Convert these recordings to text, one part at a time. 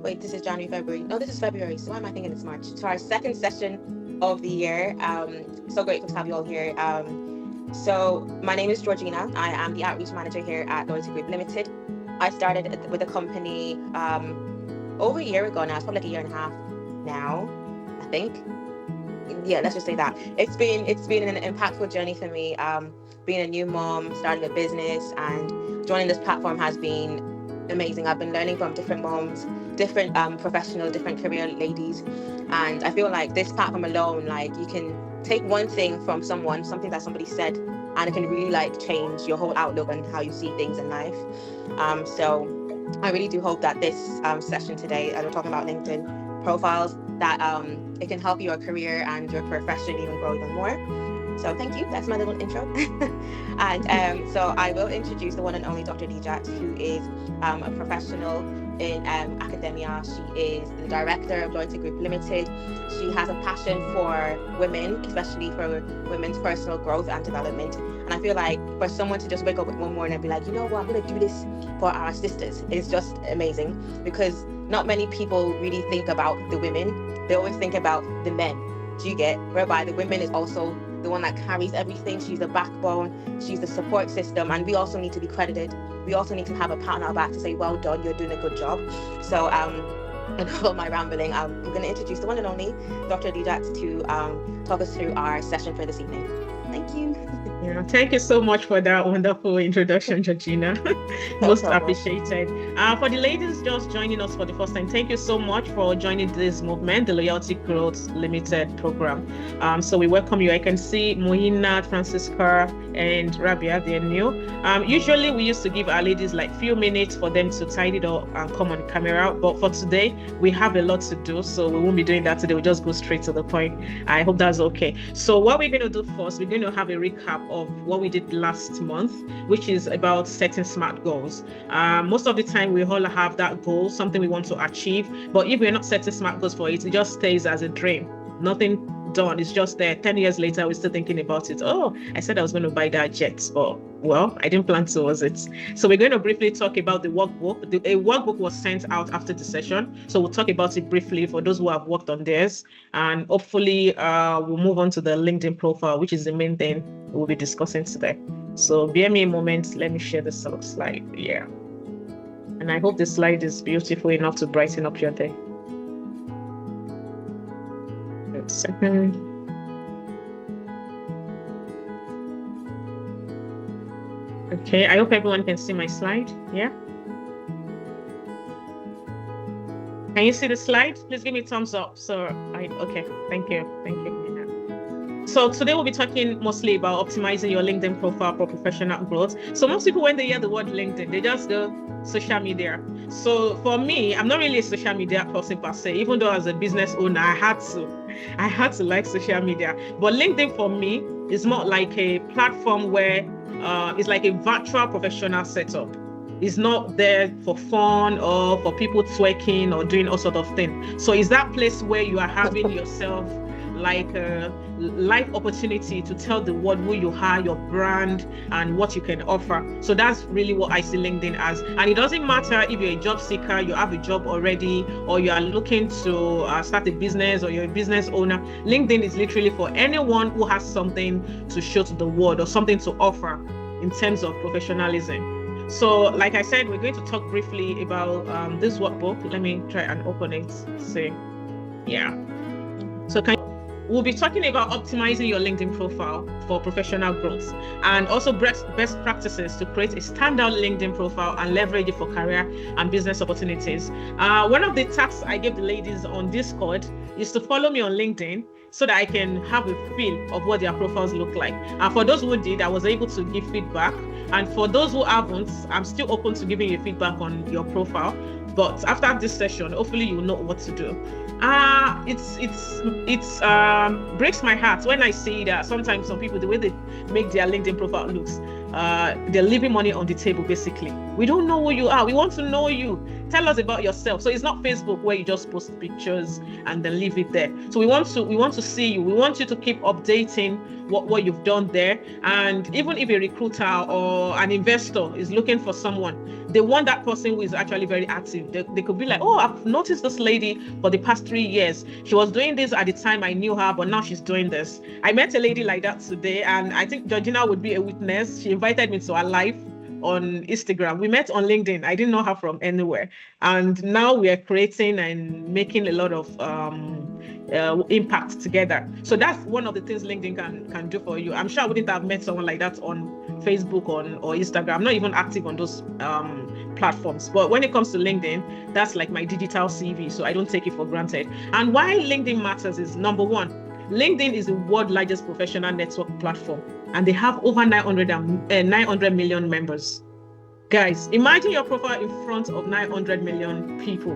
wait, this is January, February. No, this is February. So why am I thinking it's March? To our second session of the year. So grateful to have you all here. So my name is Georgina. I am the outreach manager here at Loyalty Group Limited. I started with the company over a year ago now. It's probably like a year and a half now, I think. Yeah, let's just say that. It's been an impactful journey for me. Being a new mom, starting a business, and joining this platform has been amazing. I've been learning from different moms, different professional, different career ladies, and I feel like this platform alone, like you can take one thing from someone, something that somebody said, and it can really like change your whole outlook on how you see things in life. So I really do hope that this session today, as we're talking about LinkedIn profiles, that it can help your career and your profession even grow even more. So thank you. That's my little intro. And so I will introduce the one and only Dr. Dijat, who is a professional in academia. She is the director of Loyalty Group Limited. She has a passion for women, especially for women's personal growth and development. And I feel like for someone to just wake up one morning and be like, you know what, I'm going to do this for our sisters, is just amazing, because not many people really think about the women. They always think about the men. Do you get? Whereby the women is also the one that carries everything. She's the backbone, she's the support system, and we also need to be credited. We also need to have a pat on our back to say, well done, you're doing a good job. So enough of my rambling. I'm going to introduce the one and only Dr. Dijat to talk us through our session for this evening. Thank you. Yeah, thank you so much for that wonderful introduction, Georgina. Most appreciated. For the ladies just joining us for the first time, thank you so much for joining this movement, the Loyalty Growth Limited program. So we welcome you. I can see Mohina, Francisca, and Rabia, they're new. Usually we used to give our ladies like few minutes for them to tidy it up and come on camera, but for today we have a lot to do, so we won't be doing that today. We'll just go straight to the point. I hope that's okay. So what we're going to do first, we're going to have a recap of what we did last month, which is about setting SMART goals. Most of the time we all have that goal, something we want to achieve, but if we're not setting SMART goals for it, it just stays as a dream. Nothing done. It's just there. 10 years later, we're still thinking about it. Oh, I said I was going to buy that jet, but well, I didn't plan towards it. So we're going to briefly talk about the workbook. A workbook was sent out after the session, so we'll talk about it briefly for those who have worked on theirs, and hopefully we'll move on to the LinkedIn profile, which is the main thing we'll be discussing today. So bear me a moment. Let me share the slide. Yeah, and I hope the slide is beautiful enough to brighten up your day. Second. Okay, I hope everyone can see my slide. Yeah. Can you see the slide? Please give me a thumbs up. Okay, thank you. So today we'll be talking mostly about optimizing your LinkedIn profile for professional growth. So most people, when they hear the word LinkedIn, they just go social media. So for me, I'm not really a social media person per se, even though as a business owner, I had to like social media. But LinkedIn for me is more like a platform where it's like a virtual professional setup. It's not there for fun or for people twerking or doing all sort of things. So it's that place where you are having yourself like a life opportunity to tell the world who you are, your brand, and what you can offer. So that's really what I see LinkedIn as. And it doesn't matter if you're a job seeker, you have a job already, or you are looking to start a business, or you're a business owner. LinkedIn is literally for anyone who has something to show to the world or something to offer in terms of professionalism. So like I said, we're going to talk briefly about this workbook. Let me try and open it. See. Yeah. So we'll be talking about optimizing your LinkedIn profile for professional growth, and also best practices to create a standout LinkedIn profile and leverage it for career and business opportunities. One of the tasks I gave the ladies on Discord is to follow me on LinkedIn so that I can have a feel of what their profiles look like. And for those who did, I was able to give feedback. And for those who haven't, I'm still open to giving you feedback on your profile. But after this session, hopefully you know what to do. It breaks my heart when I see that sometimes some people, the way they make their LinkedIn profile looks, they're leaving money on the table. Basically, we don't know who you are. We want to know you. Tell us about yourself. So it's not Facebook where you just post pictures and then leave it there. So we want to see you. We want you to keep updating what you've done there. And even if a recruiter or an investor is looking for someone, they want that person who is actually very active. They could be like, oh, I've noticed this lady for the past 3 years. She was doing this at the time I knew her, but now she's doing this. I met a lady like that today, and I think Georgina would be a witness. She invited me to her live on Instagram. We met on LinkedIn. I didn't know her from anywhere. And now we are creating and making a lot of impact together. So that's one of the things LinkedIn can do for you. I'm sure I wouldn't have met someone like that on Facebook or Instagram. I'm not even active on those platforms. But when it comes to LinkedIn, that's like my digital CV. So I don't take it for granted. And why LinkedIn matters is, number one, LinkedIn is the world's largest professional network platform, and they have over 900 million members. Guys, imagine your profile in front of 900 million people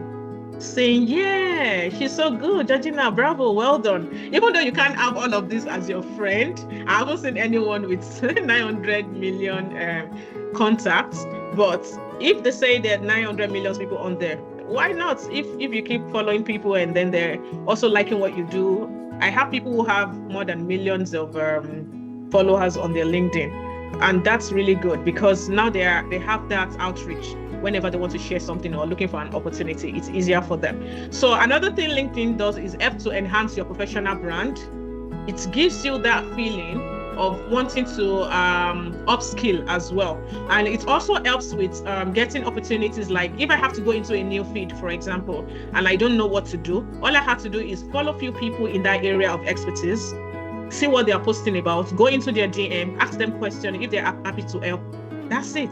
saying, yeah, she's so good, Georgina, bravo, well done. Even though you can't have all of this as your friend, I haven't seen anyone with 900 million contacts, but if they say there are 900 million people on there, why not? If you keep following people and then they're also liking what you do. I have people who have more than millions of followers on their LinkedIn, and that's really good because now they have that outreach. Whenever they want to share something or looking for an opportunity, it's easier for them. So another thing LinkedIn does is help to enhance your professional brand. It gives you that feeling of wanting to upskill as well. And it also helps with getting opportunities. Like if I have to go into a new feed, for example, and I don't know what to do, all I have to do is follow a few people in that area of expertise, see what they are posting about, go into their DM, ask them questions if they're happy to help. That's it.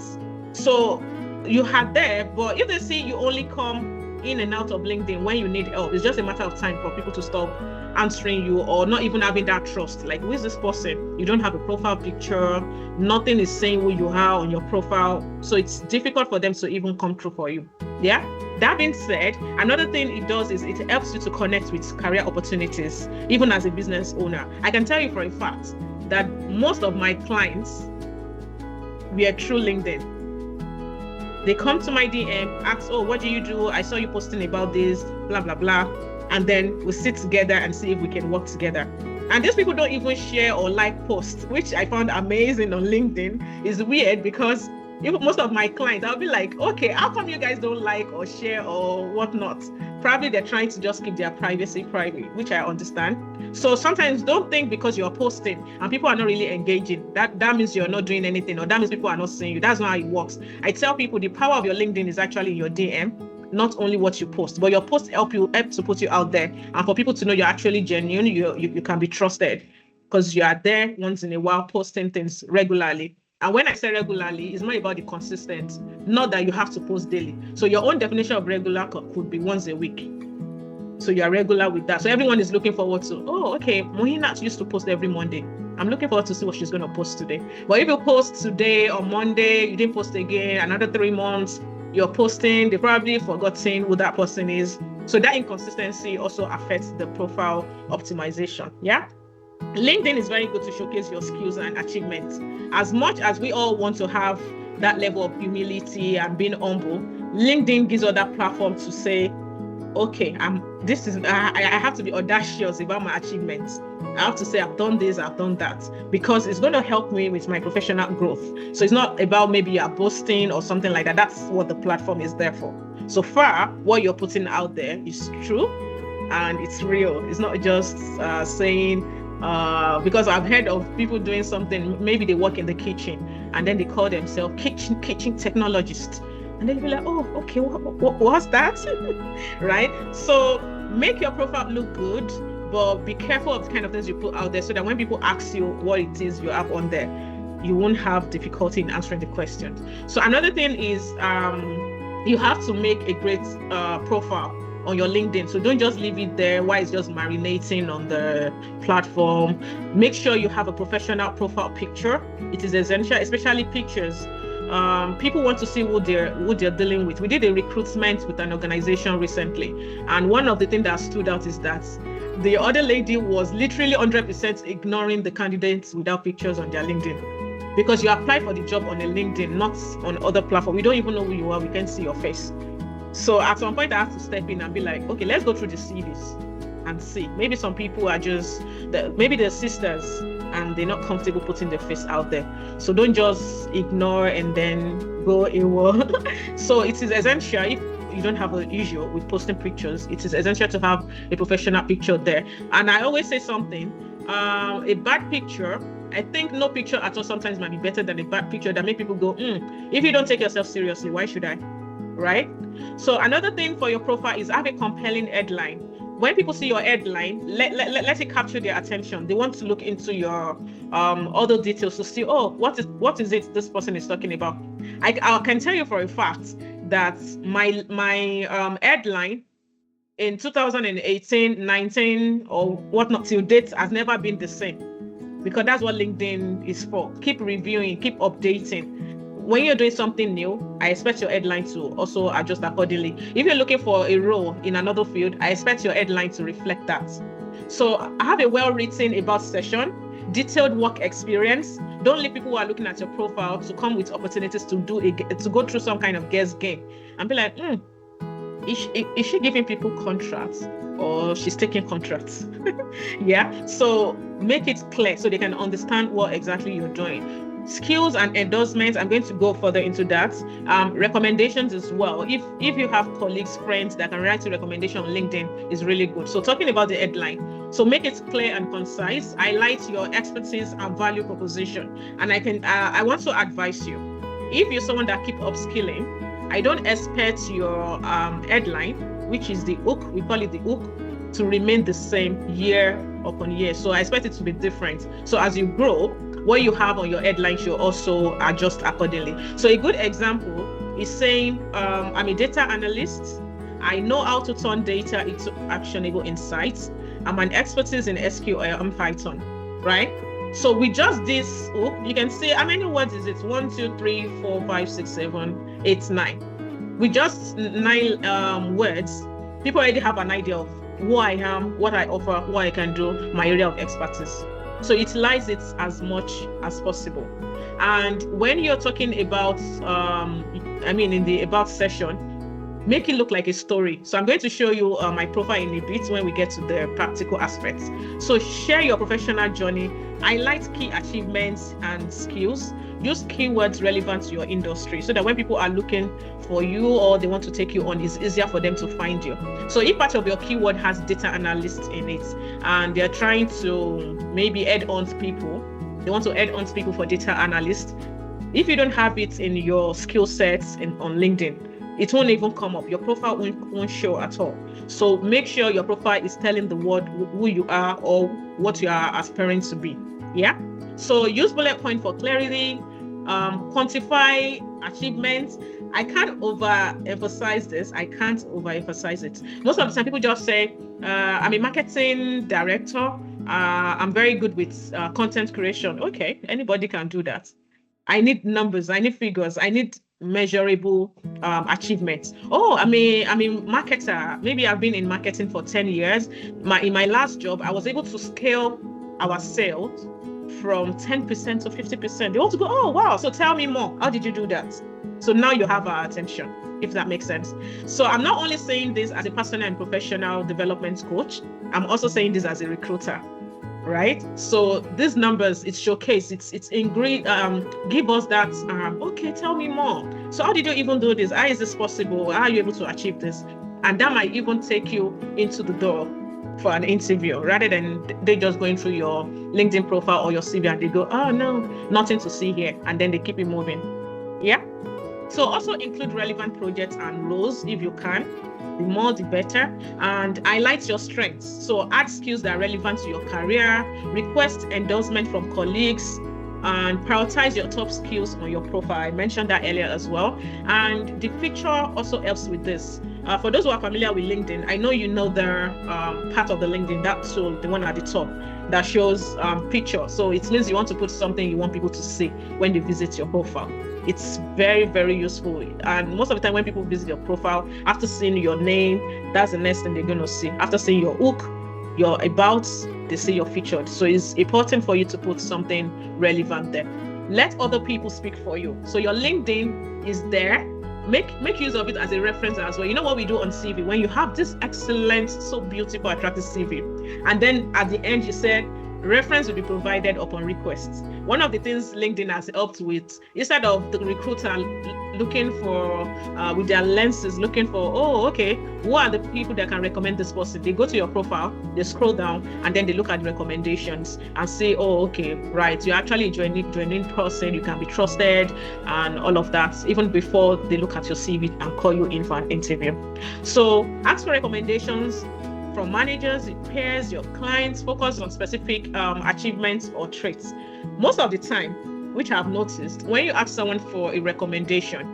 So you have there, but if they see you only come in and out of LinkedIn when you need help, it's just a matter of time for people to stop answering you or not even having that trust. Like, who is this person? You don't have a profile picture, nothing is saying who you are on your profile, so it's difficult for them to even come through for you. Yeah, that being said, another thing it does is it helps you to connect with career opportunities, even as a business owner. I can tell you for a fact that most of my clients were through LinkedIn. They come to my DM, ask, oh, what do you do? I saw you posting about this, blah, blah, blah. And then we sit together and see if we can work together. And these people don't even share or like posts, which I found amazing on LinkedIn. It's weird because even most of my clients, I'll be like, okay, how come you guys don't like or share or whatnot? Probably they're trying to just keep their privacy private, which I understand. So sometimes don't think because you're posting and people are not really engaging, that means you're not doing anything, or that means people are not seeing you. That's not how it works. I tell people the power of your LinkedIn is actually in your DM, not only what you post, but your posts help to put you out there and for people to know you're actually genuine, you can be trusted because you are there once in a while posting things regularly. And when I say regularly, it's not about the consistent, not that you have to post daily. So your own definition of regular could be once a week. So you are regular with that. So everyone is looking forward to, oh, okay, Mohina used to post every Monday. I'm looking forward to see what she's going to post today. But if you post today or Monday, you didn't post again, another 3 months, you're posting, they've probably forgotten who that person is. So that inconsistency also affects the profile optimization. Yeah. LinkedIn is very good to showcase your skills and achievements. As much as we all want to have that level of humility and being humble, LinkedIn gives us that platform to say, okay, I have to be audacious about my achievements. I have to say I've done this, I've done that, because it's going to help me with my professional growth. So it's not about maybe you're boasting or something like that. That's what the platform is there for. So far, what you're putting out there is true and it's real. It's not just saying, because I've heard of people doing something, maybe they work in the kitchen and then they call themselves kitchen technologist. And then you'll be like, oh, okay, what's that? Right? So make your profile look good, but be careful of the kind of things you put out there so that when people ask you what it is you have on there, you won't have difficulty in answering the question. So another thing is you have to make a great profile on your LinkedIn. So don't just leave it there while it's just marinating on the platform. Make sure you have a professional profile picture. It is essential, especially pictures. People want to see who they're dealing with. We did a recruitment with an organization recently, and one of the things that stood out is that the other lady was literally 100% ignoring the candidates without pictures on their LinkedIn, because you apply for the job on a LinkedIn, not on other platforms. We don't even know who you are. We can't see your face. So at some point I have to step in and be like, okay, let's go through the CVs and see. Maybe some people are just, maybe they're sisters and they're not comfortable putting their face out there. So don't just ignore and then go AWOL. So it is essential, if you don't have an issue with posting pictures, it is essential to have a professional picture there. And I always say something, a bad picture, I think no picture at all sometimes might be better than a bad picture that make people go, if you don't take yourself seriously, why should I? Right? So another thing for your profile is have a compelling headline. When people see your headline, let it capture their attention. They want to look into your other details to see, what is it this person is talking about. I can tell you for a fact that my headline in 2018, 19 or whatnot till date has never been the same, because that's what LinkedIn is for. Keep reviewing, keep updating. When you're doing something new, I expect your headline to also adjust accordingly. If you're looking for a role in another field, I expect your headline to reflect that. So I have a well-written about session, detailed work experience. Don't leave people who are looking at your profile to come with opportunities to go through some kind of guess game and be like, is she giving people contracts or she's taking contracts? Yeah. So make it clear so they can understand what exactly you're doing. Skills and endorsements, I'm going to go further into that. Recommendations as well. If you have colleagues, friends that can write a recommendation on LinkedIn, is really good. So talking about the headline, so make it clear and concise. Highlight your expertise and value proposition. And I want to advise you, if you're someone that keep upskilling, I don't expect your headline, which is the hook, we call it the hook, to remain the same year upon year. So I expect it to be different. So as you grow, what you have on your headline should also adjust accordingly. So a good example is saying, I'm a data analyst. I know how to turn data into actionable insights. I'm an expertise in SQL and Python, right? So with just this hook, you can say, how many words is it? 1, 2, 3, 4, 5, 6, 7, 8, 9. With just 9 words, people already have an idea of who I am, what I offer, what I can do, my area of expertise. So utilize it as much as possible. And when you're talking about, in the about session, make it look like a story. So I'm going to show you my profile in a bit when we get to the practical aspects. So share your professional journey, highlight key achievements and skills, use keywords relevant to your industry so that when people are looking for you or they want to take you on, it's easier for them to find you. So if part of your keyword has data analyst in it and they're trying to maybe add on people, they want to add on people for data analyst, if you don't have it in your skill sets on LinkedIn, it won't even come up. Your profile won't show at all. So make sure your profile is telling the world who you are or what you are aspiring to be. Yeah. So use bullet point for clarity, quantify achievements. I can't overemphasize this. I can't overemphasize it. Most of the time people just say, I'm a marketing director. I'm very good with content creation. Okay, anybody can do that. I need numbers. I need figures. I need measurable achievements. I'm a marketer. Maybe I've been in marketing for 10 years. In my last job, I was able to scale our sales from 10% to 50%. They want to go, oh, wow. So tell me more. How did you do that? So now you have our attention, if that makes sense. So I'm not only saying this as a personal and professional development coach, I'm also saying this as a recruiter, right? So these numbers, it's showcase, it's ingredient, give us that, okay, tell me more. So how did you even do this? How is this possible? How are you able to achieve this? And that might even take you into the door for an interview rather than they just going through your LinkedIn profile or your CV and they go, oh no, nothing to see here. And then they keep it moving. Yeah. So also include relevant projects and roles if you can. The more, the better. And highlight your strengths. So add skills that are relevant to your career, request endorsement from colleagues, and prioritize your top skills on your profile. I mentioned that earlier as well. And the picture also helps with this. For those who are familiar with LinkedIn, I know you know the part of the LinkedIn, that tool, the one at the top that shows picture. So it means you want to put something you want people to see when they visit your profile. It's very, very useful. And most of the time when people visit your profile, after seeing your name, that's the next thing they're going to see. After seeing your hook, your about, they see your featured. So it's important for you to put something relevant there. Let other people speak for you. So your LinkedIn is there make use of it as a reference as well. You know what we do on CV, when you have this excellent, so beautiful, attractive CV, and then at the end you said reference will be provided upon request. One of the things LinkedIn has helped with, instead of the recruiter looking for with their lenses looking for, oh, okay, who are the people that can recommend this person? They go to your profile, they scroll down, and then they look at the recommendations and say, oh, okay, right, you're actually a genuine person, you can be trusted, and all of that, even before they look at your CV and call you in for an interview. So ask for recommendations from managers, your peers, your clients. Focus on specific achievements or traits. Most of the time, which I've noticed, when you ask someone for a recommendation,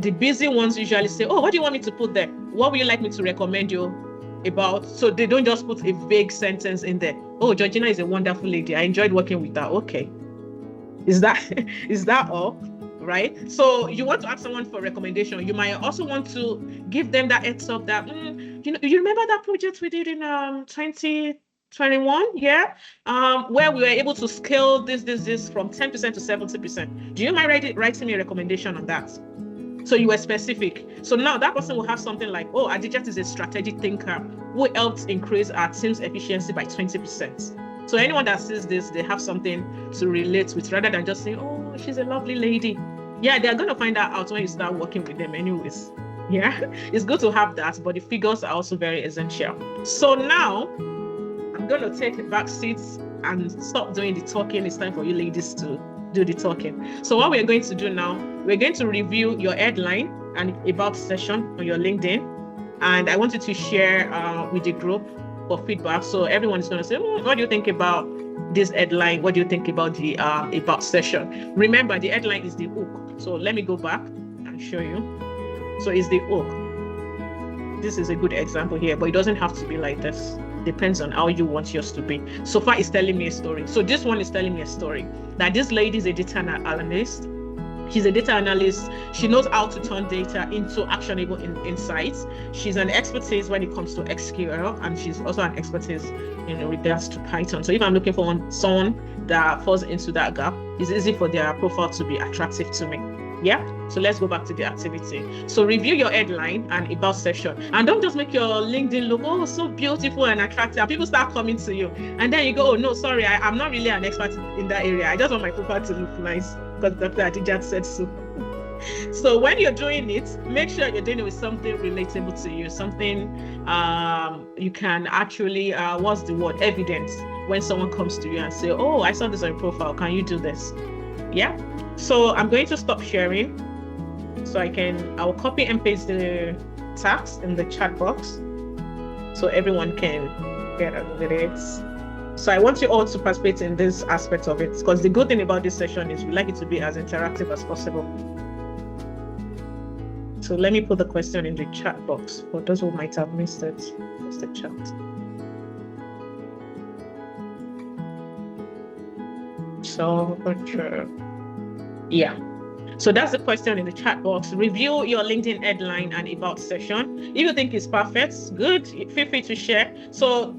the busy ones usually say, oh, what do you want me to put there? What would you like me to recommend you about? So they don't just put a vague sentence in there. Oh, Georgina is a wonderful lady. I enjoyed working with her. Okay. Is that all? Right? So you want to ask someone for a recommendation. You might also want to give them that heads up that, you remember that project we did in 2021, yeah, where we were able to scale this from 10% to 70%. Do you mind writing me a recommendation on that? So you were specific. So now that person will have something like, oh, Adijat is a strategic thinker who helped increase our team's efficiency by 20%. So anyone that sees this, they have something to relate with rather than just saying, oh, she's a lovely lady. Yeah, they're going to find that out when you start working with them anyways. Yeah, it's good to have that, but the figures are also very essential. So now I'm going to take a back seat and stop doing the talking. It's time for you ladies to do the talking. So what we're going to do now, we're going to review your headline and about session on your LinkedIn. And I want you to share with the group for feedback. So everyone is going to say, what do you think about this headline? What do you think about the about session? Remember, the headline is the hook. So let me go back and show you. So it's the hook. This is a good example here, but it doesn't have to be like this. Depends on how you want yours to be. So far, it's telling me a story. So this one is telling me a story that this lady is a data analyst. She's a data analyst. She knows how to turn data into actionable insights. She's an expertise when it comes to SQL, and she's also an expertise in regards to Python. So if I'm looking for someone that falls into that gap, it's easy for their profile to be attractive to me. Yeah, so let's go back to the activity. So review your headline and about session, and don't just make your LinkedIn look so beautiful and attractive. People start coming to you, and then you go, oh no, sorry, I'm not really an expert in that area. I just want my profile to look nice because Dr. Adijat said so. So when you're doing it, make sure you're doing it with something relatable to you, something you can actually, what's the word, evidence, when someone comes to you and say, oh, I saw this on your profile, can you do this? Yeah. So I'm going to stop sharing so I'll copy and paste the text in the chat box so everyone can get on with it. So I want you all to participate in this aspect of it, because the good thing about this session is we like it to be as interactive as possible. So let me put the question in the chat box for those who might have missed it. What's the chat? So, yeah. So that's the question in the chat box. Review your LinkedIn headline and about session. If you think it's perfect, good, feel free to share. So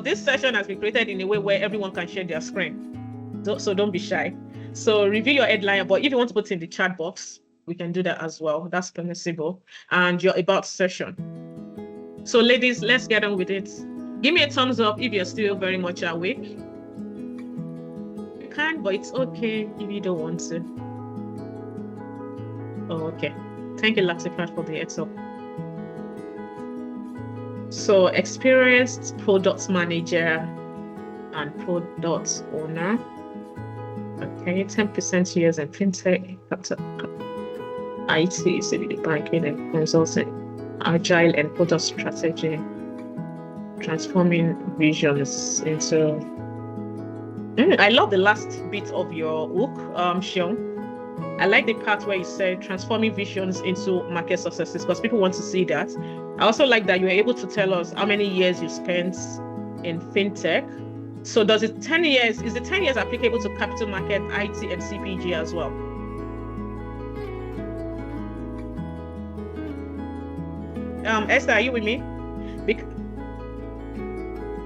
this session has been created in a way where everyone can share their screen. So don't be shy. So review your headline, but if you want to put it in the chat box, we can do that as well. That's permissible. And your about session. So ladies, let's get on with it. Give me a thumbs up if you're still very much awake. You can, but it's okay if you don't want to. Oh, okay. Thank you, Latifat, for the heads up. So, experienced product manager and product owner. Okay, 10% years in fintech, IT, CBD banking and consulting, agile and product strategy, transforming visions into. I love the last bit of your hook, Sean. I like the part where you said transforming visions into market successes, because people want to see that. I also like that you were able to tell us how many years you spent in fintech. So is the 10 years applicable to capital market, IT, and CPG as well? Esther, are you with me?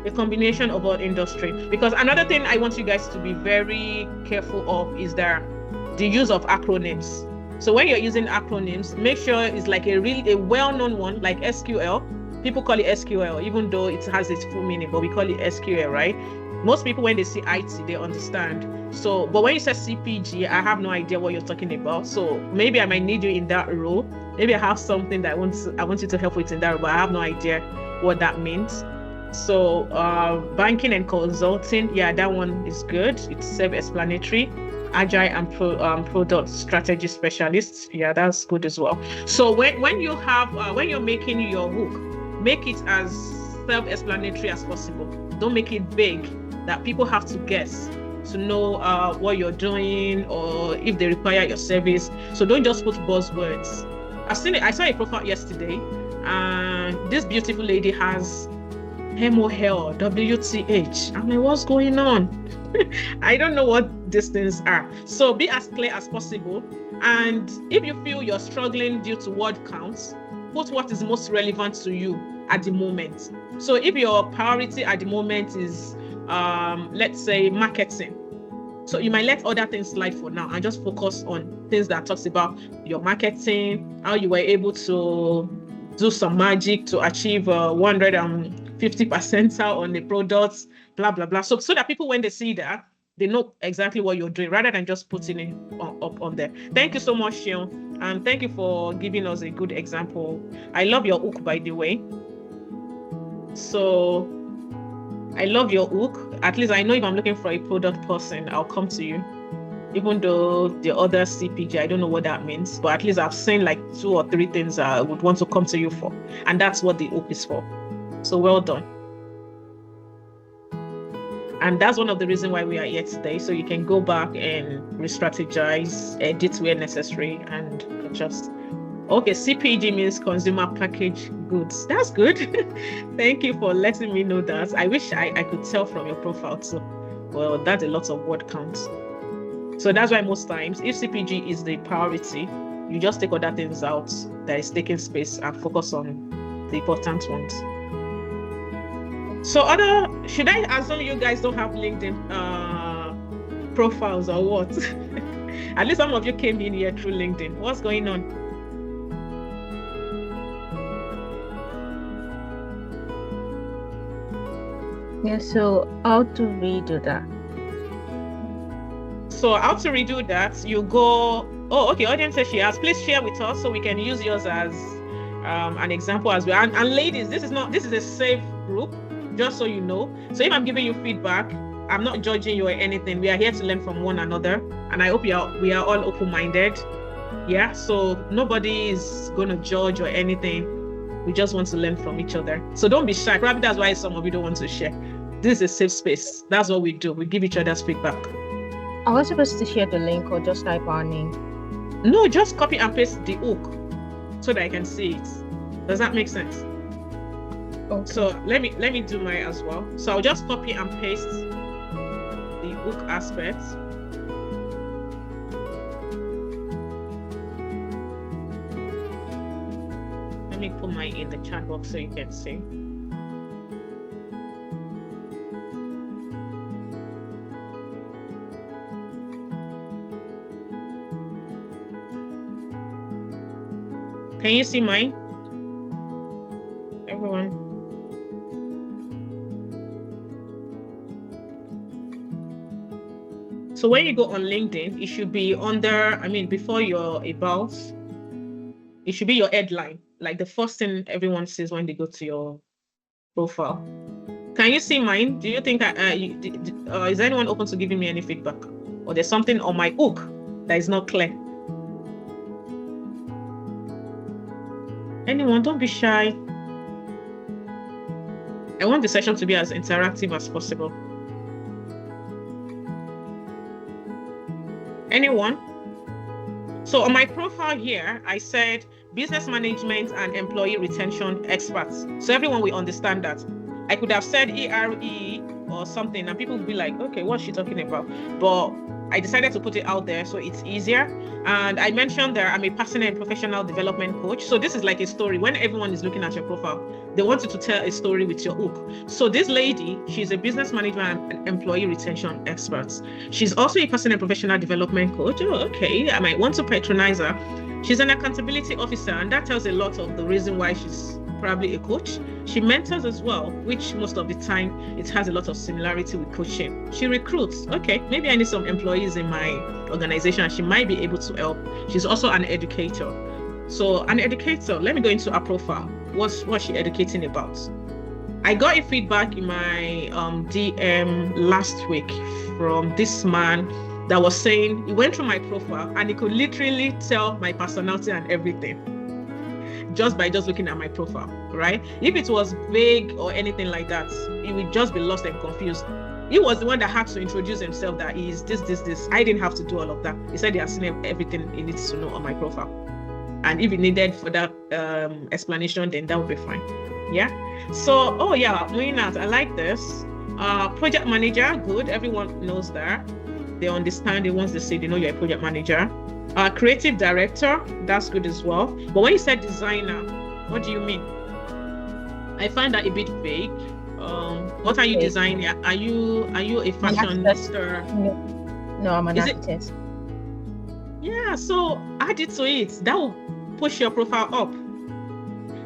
A combination of our industry. Because another thing I want you guys to be very careful of is the use of acronyms. So when you're using acronyms, make sure it's like a well-known one, like SQL. People call it SQL, even though it has its full meaning, but we call it SQL, right? Most people, when they see IT, they understand. So, but when you say CPG, I have no idea what you're talking about. So maybe I might need you in that role. Maybe I have something that I want you to help with in that role, but I have no idea what that means. So banking and consulting, yeah, that one is good. It's self-explanatory. Agile and product strategy specialists, yeah, that's good as well. So when you have when you're making your hook, make it as self-explanatory as possible. Don't make it big that people have to guess to know what you're doing or if they require your service. So don't just put buzzwords. I saw a profile yesterday, and this beautiful lady has MOL, WTH. I'm like, what's going on? I don't know what these things are. So be as clear as possible. And if you feel you're struggling due to word counts, put what is most relevant to you at the moment. So if your priority at the moment is, let's say, marketing, so you might let other things slide for now and just focus on things that talks about your marketing, how you were able to do some magic to achieve 150% on the products, blah, blah, blah. So that people, when they see that, they know exactly what you're doing rather than just putting it up on there. Thank you so much, Shion. And thank you for giving us a good example. I love your hook, by the way. So I love your hook. At least I know if I'm looking for a product person, I'll come to you. Even though the other CPG, I don't know what that means, but at least I've seen like 2 or 3 things I would want to come to you for. And that's what the hook is for. So well done. And that's one of the reasons why we are here today. So you can go back and re-strategize, edit where necessary, and adjust. Okay, CPG means consumer packaged goods. That's good. Thank you for letting me know that. I wish I could tell from your profile too. Well, that's a lot of word counts. So that's why most times, if CPG is the priority, you just take other things out that is taking space and focus on the important ones. So should I assume you guys don't have LinkedIn profiles or what? At least some of you came in here through LinkedIn. What's going on? Yeah, so how to redo that? So how to redo that, you go, oh, okay, audience says she has. Please share with us so we can use yours as an example as well. And ladies, this is a safe group, just so you know. So if I'm giving you feedback, I'm not judging you or anything. We are here to learn from one another. And I hope we are all open-minded. Yeah, so nobody is going to judge or anything. We just want to learn from each other. So don't be shy. Probably that's why some of you don't want to share. This is a safe space. That's what we do. We give each other's feedback. Are we supposed to share the link or just type our name? No, just copy and paste the hook so that I can see it. Does that make sense? Okay. So let me do mine as well. So I'll just copy and paste the hook aspect. Let me put mine in the chat box so you can see. Can you see mine? Everyone. So when you go on LinkedIn, it should be under, before your about, it should be your headline, like the first thing everyone sees when they go to your profile. Can you see mine? Do you think, is anyone open to giving me any feedback? Or there's something on my hook that is not clear? Anyone, don't be shy. I want the session to be as interactive as possible. Anyone? So on my profile here, I said business management and employee retention experts. So everyone will understand that. I could have said ERE or something and people would be like, okay, what's she talking about? But I decided to put it out there so it's easier. And I mentioned that I'm a personal and professional development coach. So this is like a story. When everyone is looking at your profile, they want you to tell a story with your hook. So this lady, she's a business management and employee retention expert. She's also a personal and professional development coach. Oh, okay. I might want to patronize her. She's an accountability officer, and that tells a lot of the reason why she's probably a coach. She mentors as well, which most of the time it has a lot of similarity with coaching. She recruits. Okay, maybe I need some employees in my organization. She might be able to help. She's also an educator. So an educator, let me go into her profile. What's she educating about? I got a feedback in my DM last week from this man that was saying he went through my profile and he could literally tell my personality and everything just by looking at my profile, right? If it was vague or anything like that, he would just be lost and confused. He was the one that had to introduce himself that he is this. I didn't have to do all of that. He said he has seen everything he needs to know on my profile. And if he needed for that explanation, then that would be fine. Yeah. So, oh yeah, Muinat, I like this. Project manager, good. Everyone knows that. They understand it once they say they know you're a project manager. Creative director, that's good as well. But when you said designer, what do you mean? I find that a bit vague. What are you designing? Are you a fashionista? No, I'm an architect. Yeah, so add it to it. That will push your profile up.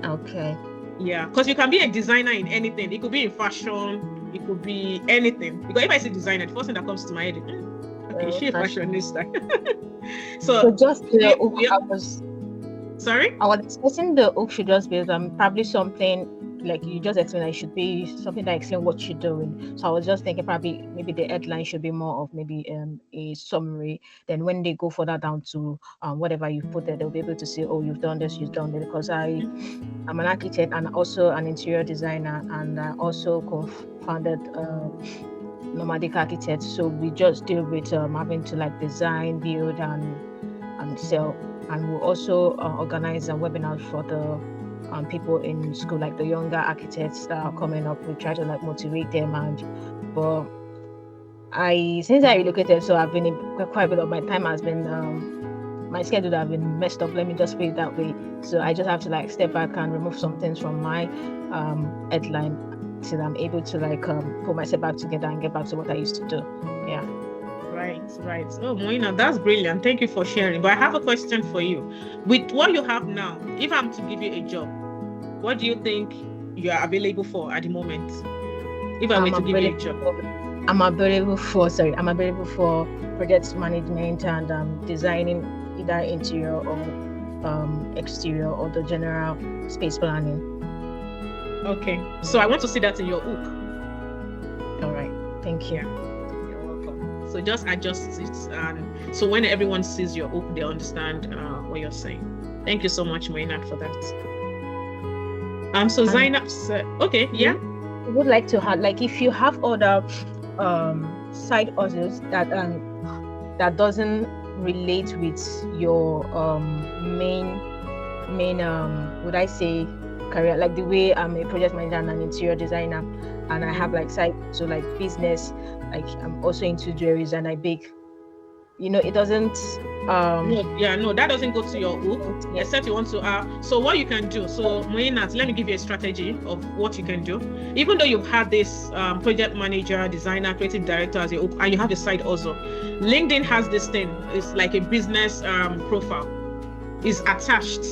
Okay. Yeah, because you can be a designer in anything. It could be in fashion, it could be anything. Because if I say designer, the first thing that comes to my head is, okay, she's a fashionista. so just the hook, sorry? I was expecting the hook should just be probably something like you just explained. It should be something that explains what you're doing. So I was just thinking probably maybe the headline should be more of maybe a summary. Then when they go further down to whatever you put there, they'll be able to say, oh, you've done this, you've done that. Because I'm an architect and also an interior designer, and I also co-founded Nomadic Architects. So we just deal with having to like design, build, and sell. And we'll also organize a webinar for the people in school, like the younger architects that are coming up. We try to like motivate them. But since I relocated, so I've been quite a bit of my time has been my schedule has been messed up. Let me just put it that way. So I just have to like step back and remove some things from my headline so that I'm able to like put myself back together and get back to what I used to do. Yeah. Right. Oh, Moina, that's brilliant. Thank you for sharing. But I have a question for you. With what you have now, if I'm to give you a job, what do you think you are available for at the moment? If I were to give you a job. I'm available for project management and designing either interior or exterior or the general space planning. Okay. So I want to see that in your hook. All right. Thank you. You're welcome. So just adjust it, and so when everyone sees your hook, they understand what you're saying. Thank you so much, Moinat, for that. So Zainab said, okay, yeah. I would like to have, like, if you have other side hustles that doesn't relate with your main would I say career, like the way I'm a project manager and an interior designer, and I have like side, so like business, like I'm also into jewelries and I bake. It doesn't no, that doesn't go to your hook, except you want to so what you can do, so Moinat, let me give you a strategy of what you can do. Even though you've had this project manager, designer, creative director as your hook, and you have the side also, LinkedIn has this thing. It's like a business profile is attached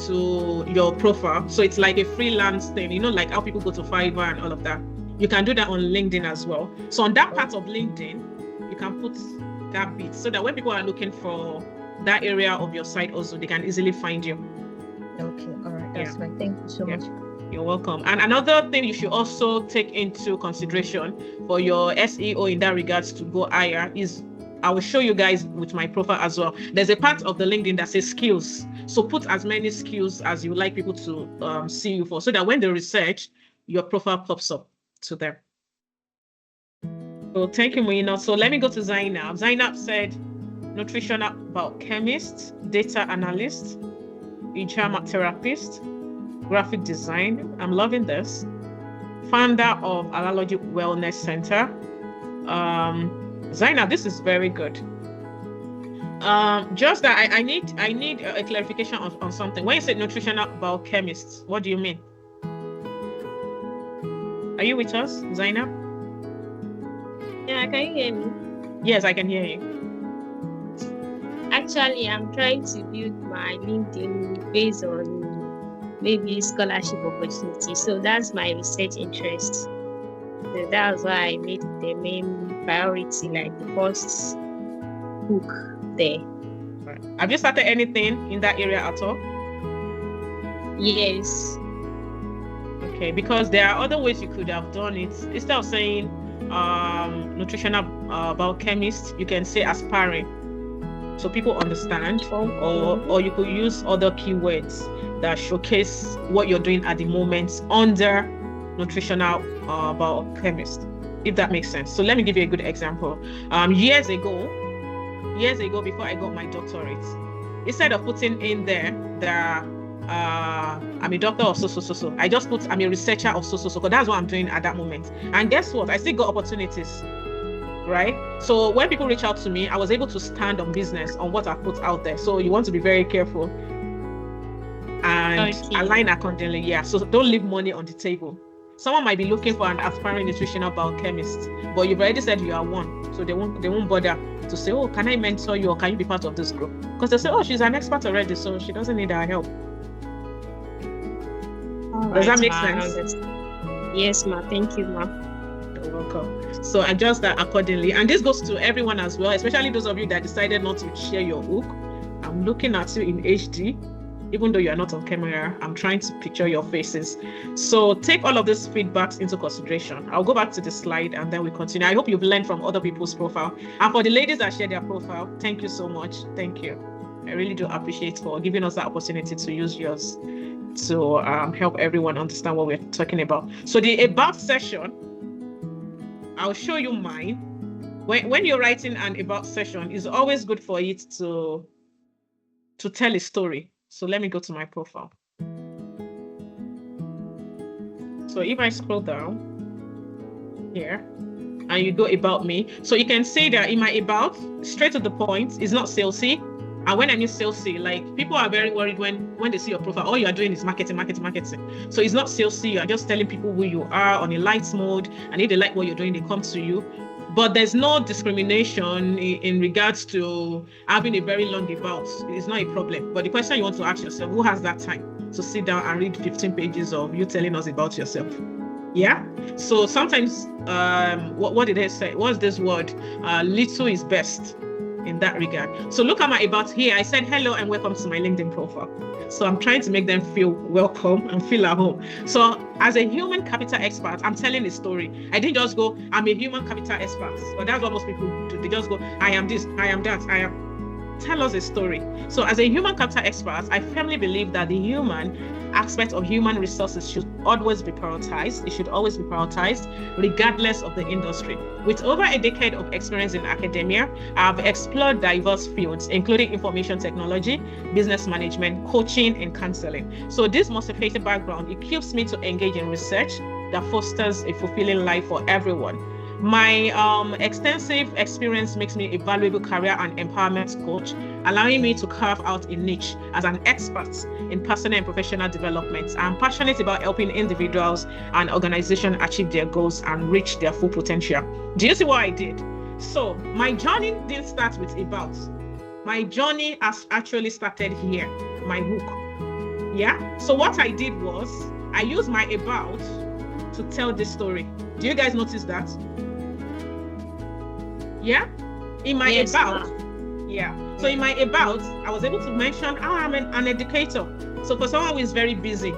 to your profile, so it's like a freelance thing, like how people go to Fiverr and all of that. You can do that on LinkedIn as well. So on that part of LinkedIn, you can put that bit so that when people are looking for that area of your site also, they can easily find you. Okay, all right, that's fine. Thank you so much. You're welcome. And another thing you should also take into consideration for your SEO in that regards to go higher is, I will show you guys with my profile as well. There's a part of the LinkedIn that says skills. So put as many skills as you like people to see you for, so that when they research, your profile pops up to them. So thank you, Moina. So let me go to Zainab. Zainab said, nutritional biochemist, data analyst, HRM therapist, graphic design. I'm loving this. Founder of Alalogy Wellness Center. Zainab, this is very good. Just that I need a clarification on something. When you say nutritional biochemist, what do you mean? Are you with us, Zainab? Yeah, can you hear me? Yes, I can hear you. Actually, I'm trying to build my LinkedIn based on maybe scholarship opportunity. So that's my research interest. So that's why I made it the main priority, like the first book there. Right. Have you started anything in that area at all? Yes. Okay, because there are other ways you could have done it. Instead of saying nutritional biochemist, you can say aspiring, so people understand. Or you could use other keywords that showcase what you're doing at the moment under nutritional biochemist, if that makes sense. So let me give you a good example. Years ago, before I got my doctorate, instead of putting in there that I'm a doctor of so, I just put I'm a researcher of so, because that's what I'm doing at that moment. And guess what? I still got opportunities, right? So when people reach out to me, I was able to stand on business on what I put out there. So you want to be very careful and align accordingly. Yeah. So don't leave money on the table. Someone might be looking for an aspiring nutritional biochemist, but you've already said you are one, so they won't bother to say, oh, can I mentor you or can you be part of this group? Because they say, oh, she's an expert already, so she doesn't need our help. Does that make sense? Yes, ma. Thank you, ma. You're welcome. So adjust that accordingly. And this goes to everyone as well, especially those of you that decided not to share your hook. I'm looking at you in HD. Even though you are not on camera, I'm trying to picture your faces. So take all of these feedbacks into consideration. I'll go back to the slide and then we continue. I hope you've learned from other people's profile. And for the ladies that share their profile, thank you so much. Thank you. I really do appreciate for giving us that opportunity to use yours to help everyone understand what we're talking about. So the about session, I'll show you mine. When you're writing an about session, it's always good for it to tell a story. So let me go to my profile. So if I scroll down here and you go about me, so you can see that in my about, straight to the point, it's not salesy. And when I mean salesy, like people are very worried when they see your profile, all you are doing is marketing. So it's not salesy, you are just telling people who you are on a light mode, and if they like what you're doing, they come to you. But there's no discrimination in regards to having a very long about. It's not a problem. But the question you want to ask yourself, who has that time to sit down and read 15 pages of you telling us about yourself? Yeah. So sometimes, what did they say? What's this word? Little is best in that regard. So look at my about here. I said hello and welcome to my LinkedIn profile. So I'm trying to make them feel welcome and feel at home. So as a human capital expert, I'm telling a story. I didn't just go, I'm a human capital expert. But that's what most people do. They just go, I am this, I am that, I am. Tell us a story. So as a human capital expert, I firmly believe that the human aspect of human resources should always be prioritized. It should always be prioritized, regardless of the industry. With over a decade of experience in academia, I've explored diverse fields, including information technology, business management, coaching, and counseling. So this multifaceted background equips me to engage in research that fosters a fulfilling life for everyone. My extensive experience makes me a valuable career and empowerment coach, allowing me to carve out a niche as an expert in personal and professional development. I'm passionate about helping individuals and organizations achieve their goals and reach their full potential. Do you see what I did? So my journey didn't start with about. My journey has actually started here, my hook. Yeah. So what I did was I used my about to tell this story. Do you guys notice that? Yeah, in my about, yeah. So in my about, I was able to mention, I'm an educator. So for someone who is very busy,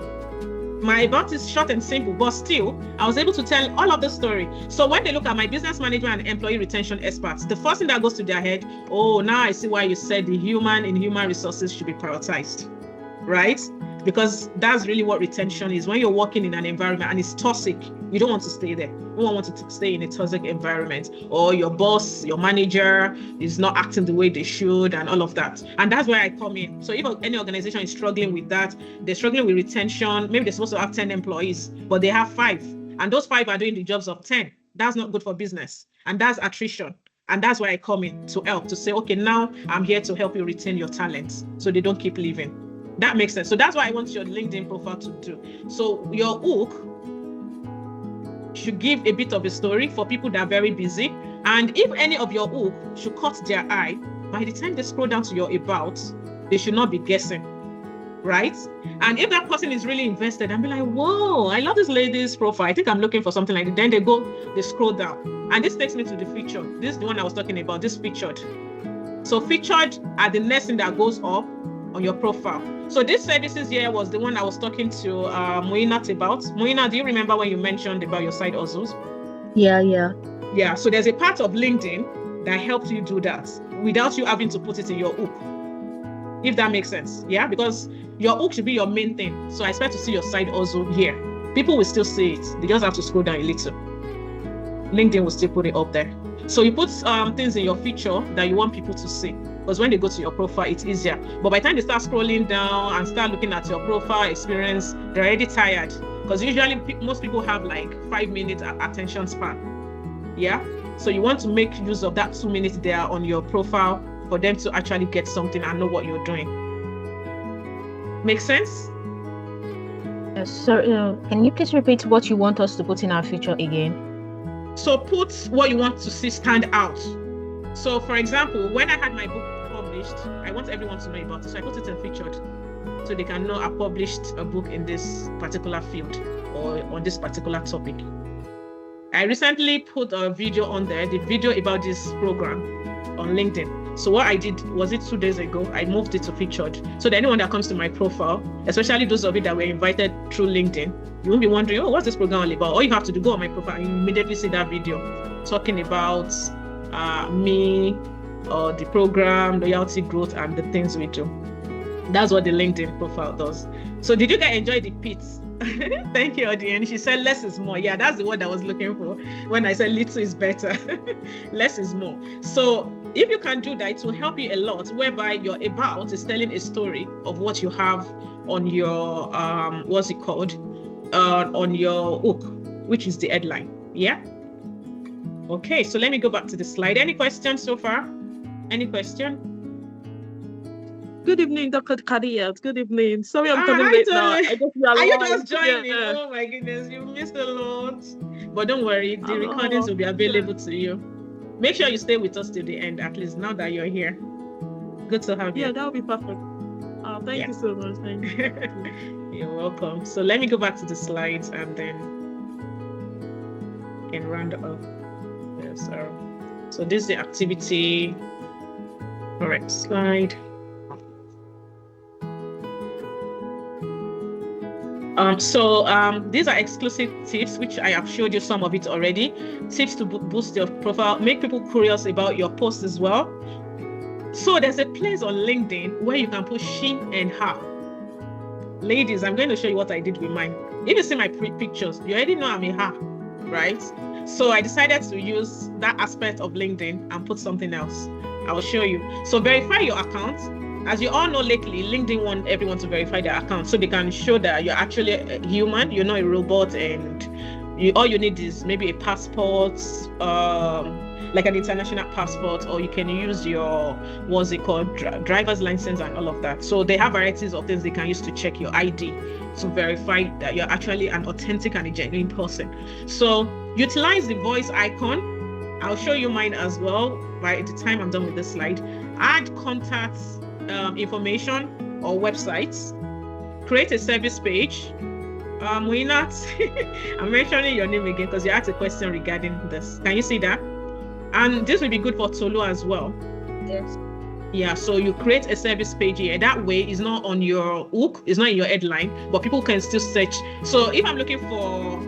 my about is short and simple, but still, I was able to tell all of the story. So when they look at my business management and employee retention experts, the first thing that goes to their head, oh, now I see why you said the human in human resources should be prioritized, right? Because that's really what retention is. When you're working in an environment and it's toxic, you don't want to stay there. You don't want to stay in a toxic environment, or your boss, your manager is not acting the way they should and all of that. And that's where I come in. So if any organization is struggling with that, they're struggling with retention, maybe they're supposed to have 10 employees, but they have 5. And those 5 are doing the jobs of 10. That's not good for business. And that's attrition. And that's why I come in to help, to say, okay, now I'm here to help you retain your talents so they don't keep leaving. That makes sense. So that's what I want your LinkedIn profile to do. So your hook should give a bit of a story for people that are very busy. And if any of your hook should catch their eye, by the time they scroll down to your about, they should not be guessing, right? And if that person is really invested and be like, whoa, I love this lady's profile, I think I'm looking for something like that, then they scroll down. And this takes me to the featured. This is the one I was talking about, this featured. So featured are the next thing that goes up on your profile. So this services here was the one I was talking to Moinat about. Moina, do you remember when you mentioned about your side hustles? Yeah, so there's a part of LinkedIn that helps you do that without you having to put it in your hook, if that makes sense. Yeah, because your hook should be your main thing. So I expect to see your side hustle here. People will still see it. They just have to scroll down a little. LinkedIn will still put it up there. So you put things in your feature that you want people to see, because when they go to your profile, it's easier. But by the time they start scrolling down and start looking at your profile experience, they're already tired, because usually most people have like 5 minutes attention span. Yeah, so you want to make use of that 2 minutes there on your profile for them to actually get something and know what you're doing. Make sense? Yes, so can you please repeat what you want us to put in our feature again? So put what you want to see stand out. So for example, when I had my book published, I want everyone to know about it. So I put it in featured so they can know I published a book in this particular field or on this particular topic. I recently put a video on there, the video about this program on LinkedIn. So what I did, was it 2 days ago, I moved it to featured. So that anyone that comes to my profile, especially those of you that were invited through LinkedIn, you won't be wondering, oh, what's this program all about? All you have to do, go on my profile and you immediately see that video talking about me, or the program, loyalty growth, and the things we do. That's what the LinkedIn profile does. So did you guys enjoy the pits? Thank you, Odian. She said less is more. Yeah, that's the word I was looking for when I said little is better. Less is more. So if you can do that, it will help you a lot, whereby your about is telling a story of what you have on your what's it called, on your hook, which is the headline. Yeah. Okay, so let me go back to the slide. Any questions so far? Any question? Good evening, Dr. Kadiyat. Good evening. Sorry I'm coming hi, late Tony. now. I just Are you realized. just joining? Yeah. Oh my goodness, you missed a lot. But don't worry, the recordings will be available to you. Make sure you stay with us till the end, at least now that you're here. Good to have you. Yeah, that would be perfect. Thank you so much. Thank you. You're welcome. So let me go back to the slides and then can round up. Yes, so this is the activity. Correct slide. These are exclusive tips, which I have showed you some of it already. Tips to boost your profile, make people curious about your posts as well. So there's a place on LinkedIn where you can put she and her. Ladies, I'm going to show you what I did with mine. If you see my pictures, you already know I'm a her, right? So I decided to use that aspect of LinkedIn and put something else. I will show you. So verify your account. As you all know, lately, LinkedIn want everyone to verify their account so they can show that you're actually a human, you're not a robot, and all you need is maybe a passport, like an international passport, or you can use your, what's it called, driver's license and all of that. So they have varieties of things they can use to check your ID to verify that you're actually an authentic and a genuine person. So utilize the voice icon. I'll show you mine as well by the time I'm done with this slide. Add contacts, information or websites. Create a service page. We're not I'm mentioning your name again because you asked a question regarding this. Can you see that? And this will be good for Tolu as well. Yes. Yeah, so you create a service page here. That way it's not on your hook, it's not in your headline, but people can still search. So if I'm looking for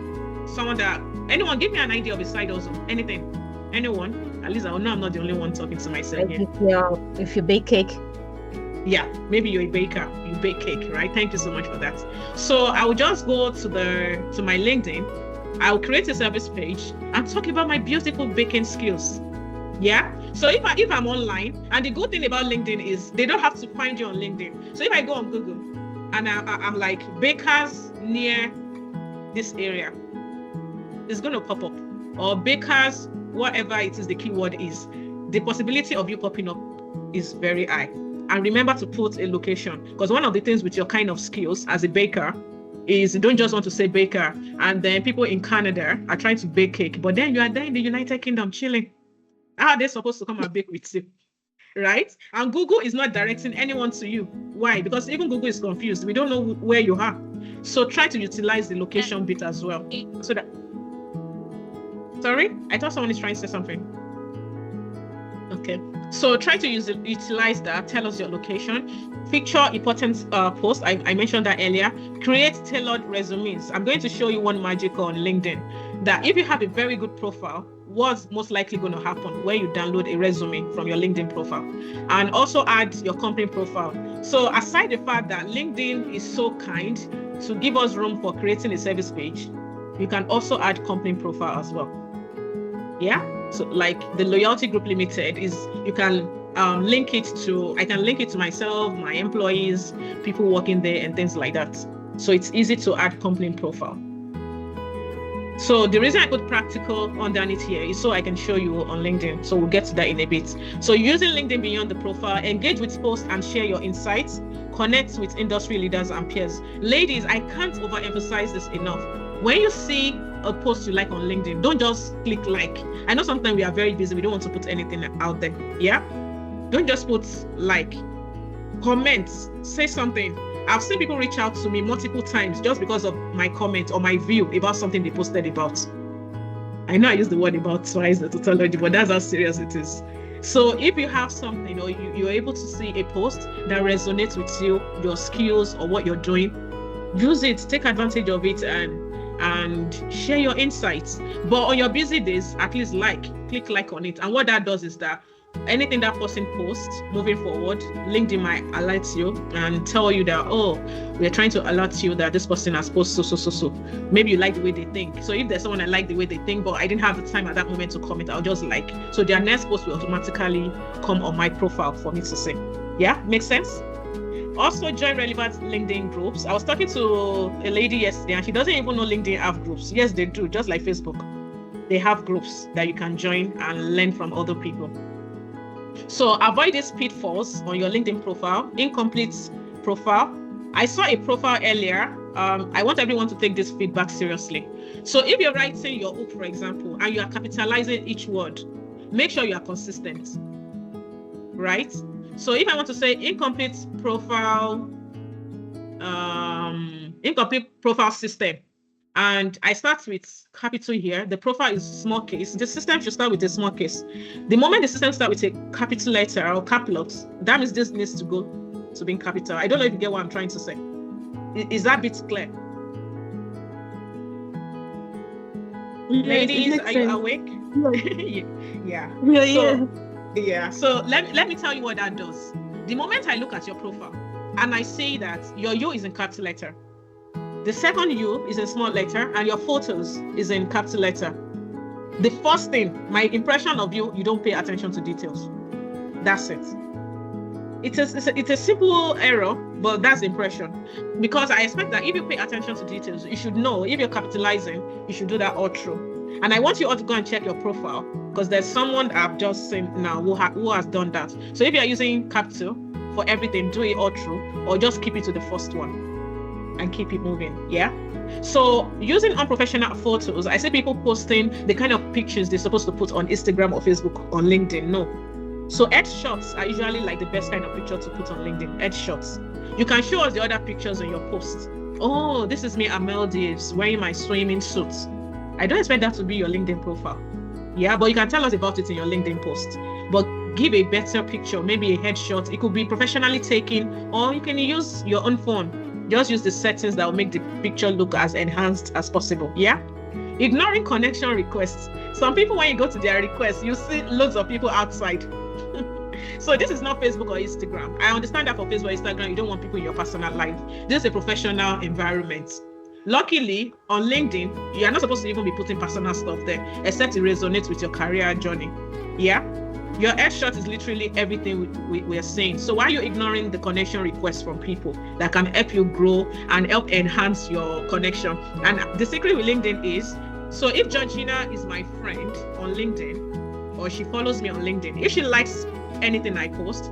someone that, anyone give me an idea of a side hustle, anything, anyone, at least I will know I'm not the only one talking to myself here. If you bake cake. Yeah, maybe you're a baker, you bake cake, right? Thank you so much for that. So I will just go to my LinkedIn. I'll create a service page and talk about my beautiful baking skills. Yeah. So if I'm online, and the good thing about LinkedIn is they don't have to find you on LinkedIn. So if I go on Google and I'm like bakers near this area, it's going to pop up, or bakers, whatever it is the keyword is. the possibility of you popping up is very high. And remember to put a location, because one of the things with your kind of skills as a baker is you don't just want to say baker, and then people in Canada are trying to bake cake, but then you are there in the United Kingdom chilling. How are they supposed to come and bake with you? Right? And Google is not directing anyone to you. Why? Because even Google is confused. We don't know where you are. So try to utilize the location bit as well. So that. Sorry? I thought someone is trying to say something. Okay. So try to utilize that. Tell us your location. Feature important posts. I mentioned that earlier. Create tailored resumes. I'm going to show you one magic on LinkedIn that if you have a very good profile, what's most likely going to happen when you download a resume from your LinkedIn profile, and also add your company profile. So aside the fact that LinkedIn is so kind to give us room for creating a service page, you can also add company profile as well. Yeah. So like the Loyalty Group Limited is, you can link it to, I can link it to myself, my employees, people working there and things like that. So it's easy to add company profile. So the reason I put practical underneath here is so I can show you on LinkedIn. So we'll get to that in a bit. So using LinkedIn beyond the profile, engage with posts and share your insights, connect with industry leaders and peers. Ladies, I can't overemphasize this enough. When you see a post you like on LinkedIn, don't just click like. I know sometimes we are very busy. We don't want to put anything out there. Yeah. Don't just put like, comment, say something. I've seen people reach out to me multiple times just because of my comment or my view about something they posted about. I know I use the word about twice, the tautology, but that's how serious it is. So if you have something or you're able to see a post that resonates with you, your skills or what you're doing, use it, take advantage of it and share your insights. But on your busy days, at least click like on it. And what that does is that anything that person posts moving forward, LinkedIn might alert you and tell you that, oh, we're trying to alert you that this person has posted so. Maybe you like the way they think. So if there's someone I like the way they think, but I didn't have the time at that moment to comment, I'll just like. So their next post will automatically come on my profile for me to see. Yeah, makes sense? Also join relevant LinkedIn groups. I was talking to a lady yesterday and she doesn't even know LinkedIn have groups. Yes, they do, just like Facebook. They have groups that you can join and learn from other people. So avoid these pitfalls on your LinkedIn profile. Incomplete profile. I saw a profile earlier. I want everyone to take this feedback seriously. So if you're writing your hook, for example, and you are capitalizing each word, make sure you are consistent, right? So if I want to say incomplete profile system, and I start with capital here, the profile is small case. The system should start with a small case. The moment the system starts with a capital letter or capital, that means this needs to go to being capital. I don't know if you get what I'm trying to say. Is that bit clear? Yes, ladies, are you awake? Yes. Yeah. So let me tell you what that does. The moment I look at your profile and I say that your U is in capital letter, the second U is in small letter, and your photos is in capital letter, the first thing, my impression of you don't pay attention to details. That's it. It's a simple error, but that's impression. Because I expect that if you pay attention to details, you should know if you're capitalizing, you should do that all through. And I want you all to go and check your profile, because there's someone I've just seen now who has done that. So if you're using capital for everything, do it all through, or just keep it to the first one and keep it moving. Yeah. So using unprofessional photos, I see people posting the kind of pictures they're supposed to put on Instagram or Facebook or LinkedIn. No. So headshots are usually like the best kind of picture to put on LinkedIn. Headshots. You can show us the other pictures on your posts. Oh, this is me at Maldives wearing my swimming suit. I don't expect that to be your LinkedIn profile. Yeah, but you can tell us about it in your LinkedIn post. But give a better picture, maybe a headshot. It could be professionally taken, or you can use your own phone. Just use the settings that will make the picture look as enhanced as possible. Yeah. Ignoring connection requests. Some people, when you go to their requests, you see loads of people outside. So this is not Facebook or Instagram. I understand that for Facebook or Instagram, you don't want people in your personal life. This is a professional environment. Luckily, on LinkedIn, you are not supposed to even be putting personal stuff there, except it resonates with your career journey. Yeah. Your headshot is literally everything we're saying. So why are you ignoring the connection requests from people that can help you grow and help enhance your connection? And the secret with LinkedIn is, so if Georgina is my friend on LinkedIn, or she follows me on LinkedIn, if she likes anything I post,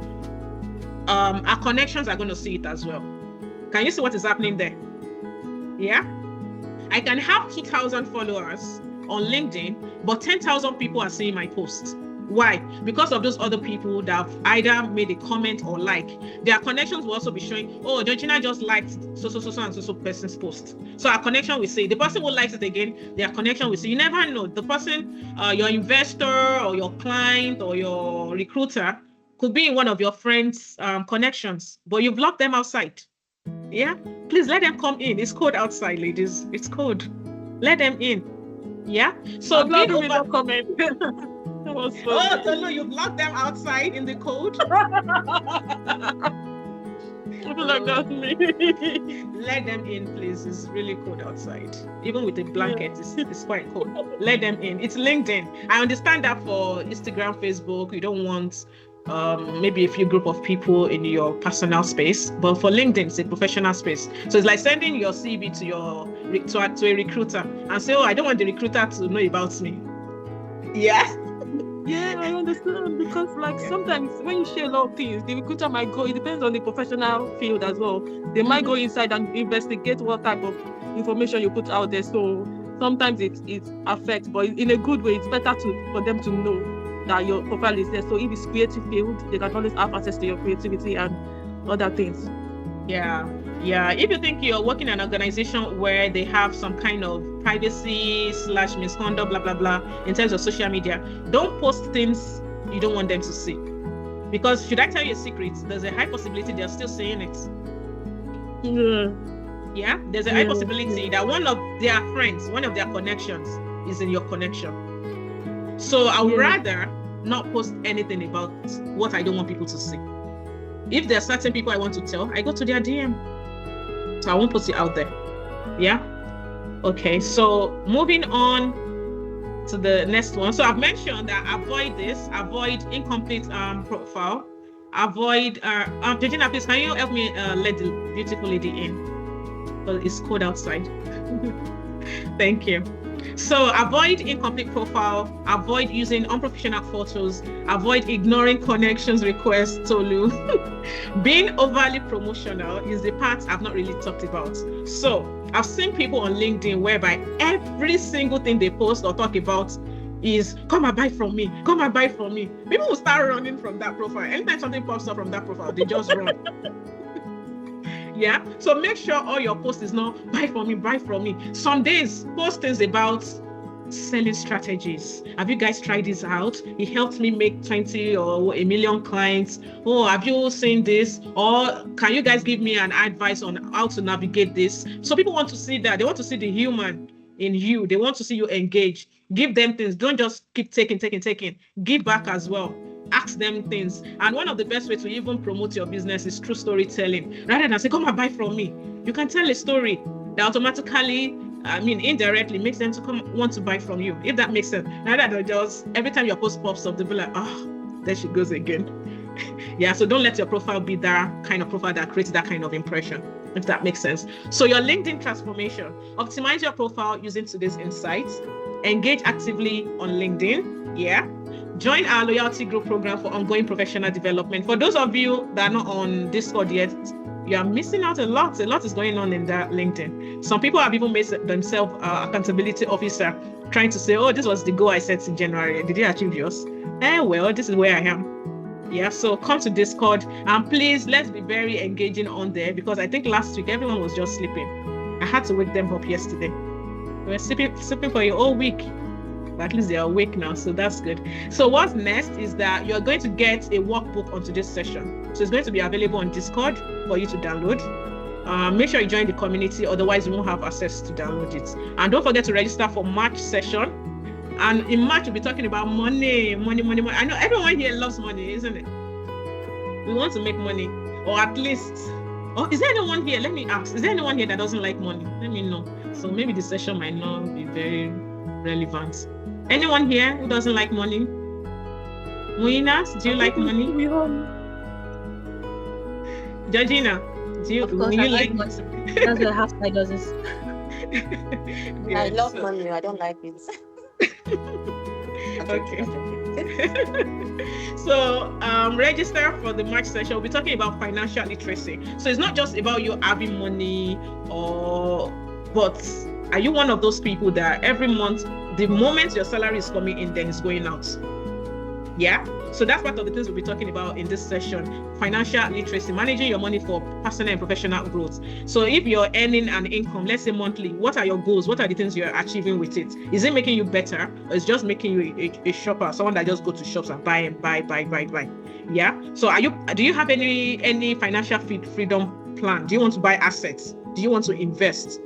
our connections are going to see it as well. Can you see what is happening there? Yeah, I can have 2,000 followers on LinkedIn, but 10,000 people are seeing my posts. Why? Because of those other people that have either made a comment or like. Their connections will also be showing, oh, Georgina just liked so and so person's post. So our connection will say, the person who likes it again, their connection will say, you never know, the person, your investor or your client or your recruiter could be in one of your friends' connections, but you've locked them outside. Yeah, please let them come in. It's cold outside, ladies. It's cold. Let them in. Yeah. So I'm glad you made that comment. That was funny. Oh, no, you've locked them outside in the cold. I feel like that's me. Let them in, please. It's really cold outside. Even with a blanket, it's quite cold. Let them in. It's LinkedIn. I understand that for Instagram, Facebook, you don't want maybe a few group of people in your personal space, but for LinkedIn, it's a professional space. So it's like sending your CV to a recruiter and say, oh, I don't want the recruiter to know about me. Yeah. Yeah, I understand, because sometimes when you share a lot of things, the recruiter might go, it depends on the professional field as well. They might go inside and investigate what type of information you put out there. So sometimes it affects, but in a good way, it's better for them to know that your profile is there. So if it's creative field, they can always have access to your creativity and other things. Yeah. If you think you're working in an organization where they have some kind of privacy/misconduct, blah, blah, blah, in terms of social media, don't post things you don't want them to see. Because should I tell you a secret, there's a high possibility they're still saying it. Yeah, there's a high possibility that one of their friends, one of their connections is in your connection. So I would rather not post anything about what I don't want people to see. If there are certain people I want to tell, I go to their DM. So I won't post it out there. Yeah? Okay, so moving on to the next one. So I've mentioned that avoid incomplete profile. Avoid, Georgina, please, can you help me let the beautiful lady in? Well, it's cold outside. Thank you. So avoid incomplete profile, avoid using unprofessional photos, avoid ignoring connections requests, Tolu. Being overly promotional is the part I've not really talked about. So I've seen people on LinkedIn whereby every single thing they post or talk about is come and buy from me, come and buy from me. People will start running from that profile. Anytime something pops up from that profile, they just run. Yeah, so make sure all your posts is not buy from me, buy from me. Some days post things about selling strategies. Have you guys tried this out? It helped me make 20 or a million clients. Oh, have you seen this? Or can you guys give me an advice on how to navigate this? So people want to see that. They want to see the human in you. They want to see you engage. Give them things. Don't just keep taking. Give back as well. Ask them things. And one of the best ways to even promote your business is through storytelling. Rather than say, come and buy from me. You can tell a story that automatically, indirectly makes them to want to buy from you, if that makes sense. Rather than just every time your post pops up, they'll be like, oh, there she goes again. Yeah, so don't let your profile be that kind of profile that creates that kind of impression, if that makes sense. So your LinkedIn transformation, optimize your profile using today's insights, engage actively on LinkedIn. Yeah. Join our loyalty group program for ongoing professional development. For those of you that are not on Discord yet, you are missing out a lot. A lot is going on in that LinkedIn. Some people have even made themselves accountability officer, trying to say, oh, this was the goal I set in January. Did you achieve yours? Well, this is where I am. Yeah, so come to Discord and please, let's be very engaging on there, because I think last week everyone was just sleeping. I had to wake them up yesterday. We were sleeping for a whole week. But at least they are awake now, so that's good. So what's next is that you're going to get a workbook onto this session. So it's going to be available on Discord for you to download. Make sure you join the community, otherwise you won't have access to download it. And don't forget to register for March session. And in March, we'll be talking about money. I know everyone here loves money, isn't it? We want to make money, or at least, is there anyone here? Let me ask, is there anyone here that doesn't like money? Let me know. So maybe the session might not be very relevant. Anyone here who doesn't like money? Muinas, do you like money? Georgina, do you, Of course, I like money. That's what half my does is. I love money. I don't like it. Okay. So register for the March session. We'll be talking about financial literacy. So it's not just about you having money, but are you one of those people that every month, the moment your salary is coming in, then it's going out? Yeah. So that's part of the things we'll be talking about in this session. Financial literacy, managing your money for personal and professional growth. So if you're earning an income, let's say monthly, what are your goals? What are the things you're achieving with it? Is it making you better, or is it just making you a shopper, someone that just go to shops and buy? Yeah. So do you have any financial freedom plan? Do you want to buy assets? Do you want to invest?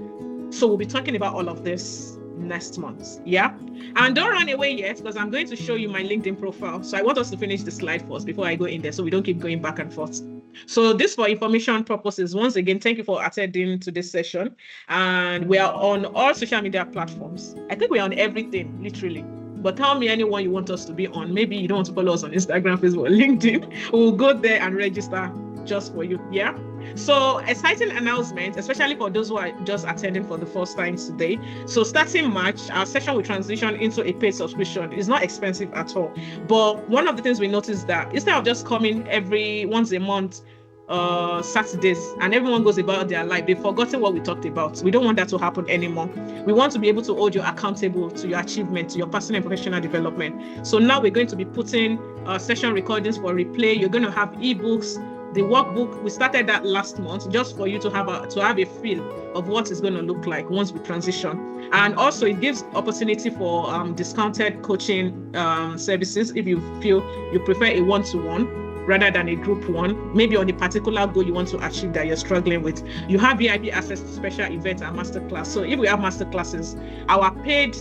So we'll be talking about all of this next month. Yeah. And don't run away yet, because I'm going to show you my LinkedIn profile. So I want us to finish the slide first before I go in there, so we don't keep going back and forth. So this for information purposes. Once again, thank you for attending to this session. And we are on all social media platforms. I think we're on everything, literally. But tell me anyone you want us to be on. Maybe you don't want to follow us on Instagram, Facebook, LinkedIn. We'll go there and register just for you. Yeah. So exciting announcement, especially for those who are just attending for the first time today. So starting March, our session will transition into a paid subscription. It's not expensive at all. But one of the things we noticed that instead of just coming every once a month, Saturdays, and everyone goes about their life, they've forgotten what we talked about. We don't want that to happen anymore. We want to be able to hold you accountable to your achievement, to your personal and professional development. So now we're going to be putting session recordings for replay. You're going to have ebooks. The workbook, we started that last month just for you to have a feel of what it's going to look like once we transition. And also it gives opportunity for discounted coaching services if you feel you prefer a one-to-one rather than a group one, maybe on a particular goal you want to achieve that you're struggling with. You have VIP access to special events and masterclass. So if we have masterclasses, our paid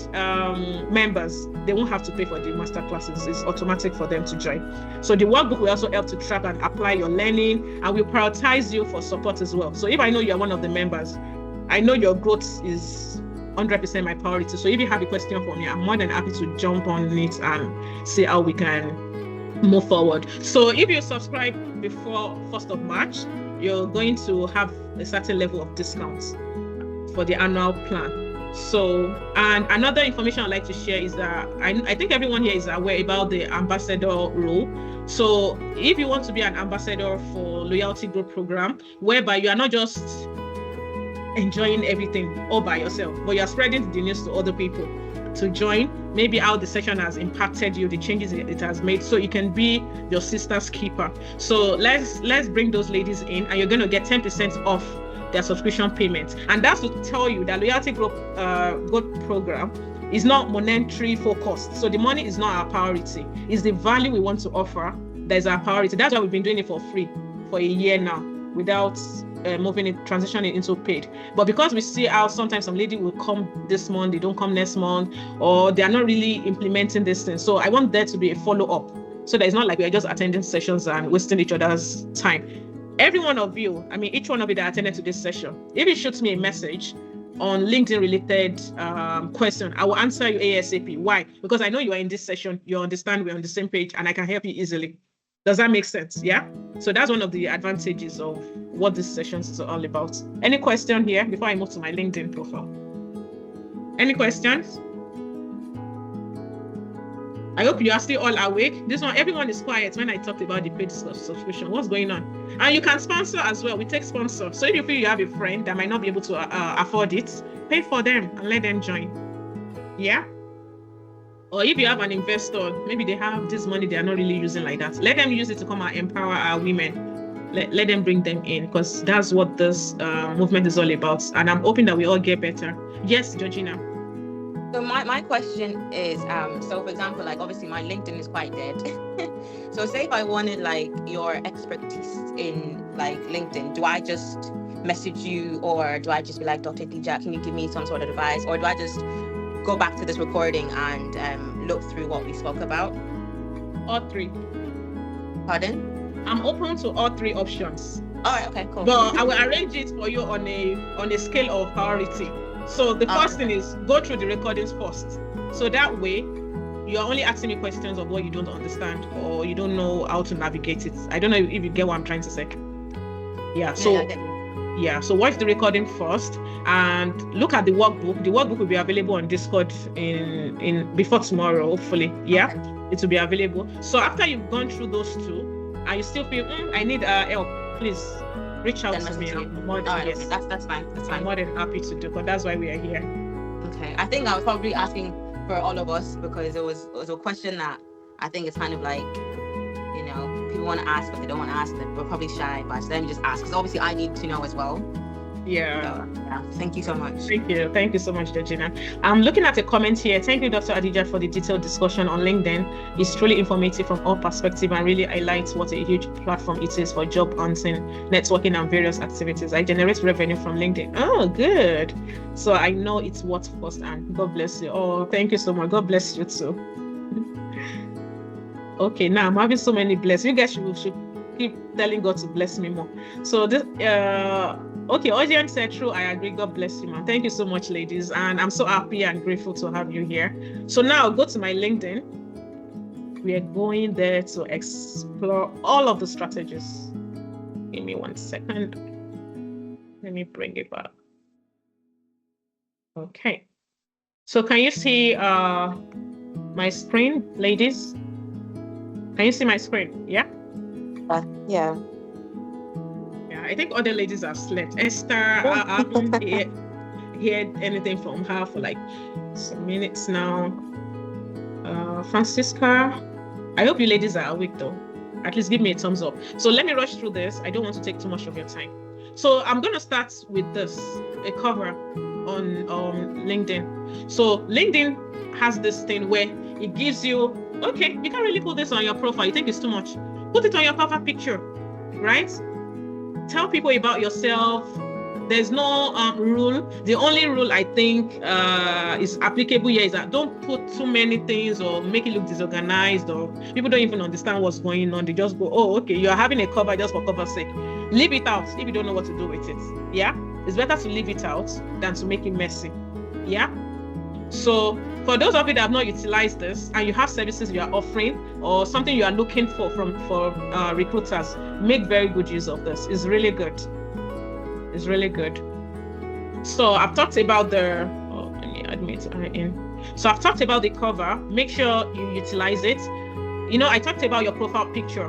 members, they won't have to pay for the masterclasses. It's automatic for them to join. So the workbook will also help to track and apply your learning, and we'll prioritize you for support as well. So if I know you're one of the members, I know your growth is 100% my priority. So if you have a question for me, I'm more than happy to jump on it and see how we can move forward. So if you subscribe before 1st of March, you're going to have a certain level of discounts for the annual plan. So, and another information I'd like to share is that I think everyone here is aware about the ambassador role. So if you want to be an ambassador for Loyalty Group program, whereby you are not just enjoying everything all by yourself, but you're spreading the news to other people to join, maybe how the session has impacted you, the changes it has made, so you can be your sister's keeper. So let's bring those ladies in, and you're going to get 10% off their subscription payment. And that's to tell you that Loyalty Group program is not monetary focused. So the money is not our priority. It's the value we want to offer that is our priority. That's why we've been doing it for free for a year now, without transitioning into paid. But because we see how sometimes some lady will come this month, they don't come next month, or they are not really implementing this thing. So I want there to be a follow-up, so that it's not like we are just attending sessions and wasting each other's time. Every one of you, each one of you that attended to this session, if you shoot me a message on LinkedIn related question, I will answer you ASAP. Why? Because I know you are in this session, you understand we're on the same page, and I can help you easily. Does that make sense? Yeah. So that's one of the advantages of what this session is all about. Any question here before I move to my LinkedIn profile? Any questions? I hope you are still all awake. This one, everyone is quiet when I talked about the paid subscription. What's going on? And you can sponsor as well. We take sponsor. So if you feel you have a friend that might not be able to afford it, pay for them and let them join. Yeah. Or if you have an investor, maybe they have this money they are not really using like that, let them use it to come and empower our women. Let them bring them in, because that's what this movement is all about. And I'm hoping that we all get better. Yes, Georgina. So my question is, so for example, like obviously my LinkedIn is quite dead. So say if I wanted like your expertise in like LinkedIn, do I just message you, or do I just be like, Dr. Dija, can you give me some sort of advice? Or do I just go back to this recording and look through what we spoke about? All three. Pardon? I'm open to all three options. All right, okay, cool. But I will arrange it for you on a scale of priority. So the first thing is go through the recordings first. So that way you are only asking me questions of what you don't understand or you don't know how to navigate it. I don't know if you get what I'm trying to say. Yeah. So Yeah, so watch the recording first and look at the workbook. The workbook will be available on Discord in before tomorrow, hopefully. Yeah, it will be available. So after you've gone through those two and you still feel I need help, please reach out to me. I'm more than, yes. That's fine. I'm more than happy to do, but that's why we are here. Okay, I think I was probably asking for all of us because it was a question that I think it's kind of like, you know, people want to ask but they don't want to ask, and they're probably shy, but let me just ask because obviously I need to know as well. Yeah. So, yeah. Thank you so much. Thank you so much, Georgina. I'm looking at a comment here. Thank you, Dr. Adija, for the detailed discussion on LinkedIn. It's truly informative from all perspectives and really highlights what a huge platform it is for job hunting, networking, and various activities. I generate revenue from LinkedIn. Oh, good. So I know it's what firsthand. God bless you. Oh, thank you so much. God bless you too. Okay, now I'm having so many blessings. You guys should keep telling God to bless me more. So this okay, audience said true. I agree. God bless you, man. Thank you so much, ladies. And I'm so happy and grateful to have you here. So now go to my LinkedIn. We are going there to explore all of the strategies. Give me 1 second. Let me bring it back. Okay. So can you see my screen, ladies? Can you see my screen? Yeah? Yeah. I think other ladies have slept. Esther, I haven't heard anything from her for like some minutes now. Francisca, I hope you ladies are awake though. At least give me a thumbs up. So let me rush through this. I don't want to take too much of your time. So I'm going to start with this, a cover on LinkedIn. So LinkedIn has this thing where it gives you, okay, you can't really put this on your profile. You think it's too much. Put it on your cover picture, right? Tell people about yourself. There's no rule. The only rule I think is applicable here is that don't put too many things or make it look disorganized, or people don't even understand what's going on. They just go, oh, okay, you're having a cover just for cover's sake. Leave it out if you don't know what to do with it. Yeah, it's better to leave it out than to make it messy. Yeah. So for those of you that have not utilized this and you have services you are offering or something you are looking for recruiters, make very good use of this. It's really good. It's really good. So I've talked about let me admit in. So I've talked about the cover. Make sure you utilize it. You know, I talked about your profile picture.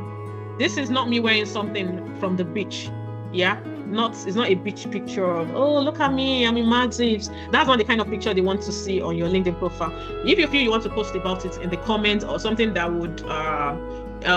This is not me wearing something from the beach. Yeah. It's not a beach picture of, oh, look at me, I'm in Maldives. That's not the kind of picture they want to see on your LinkedIn profile. If you feel you want to post about it in the comments or something that would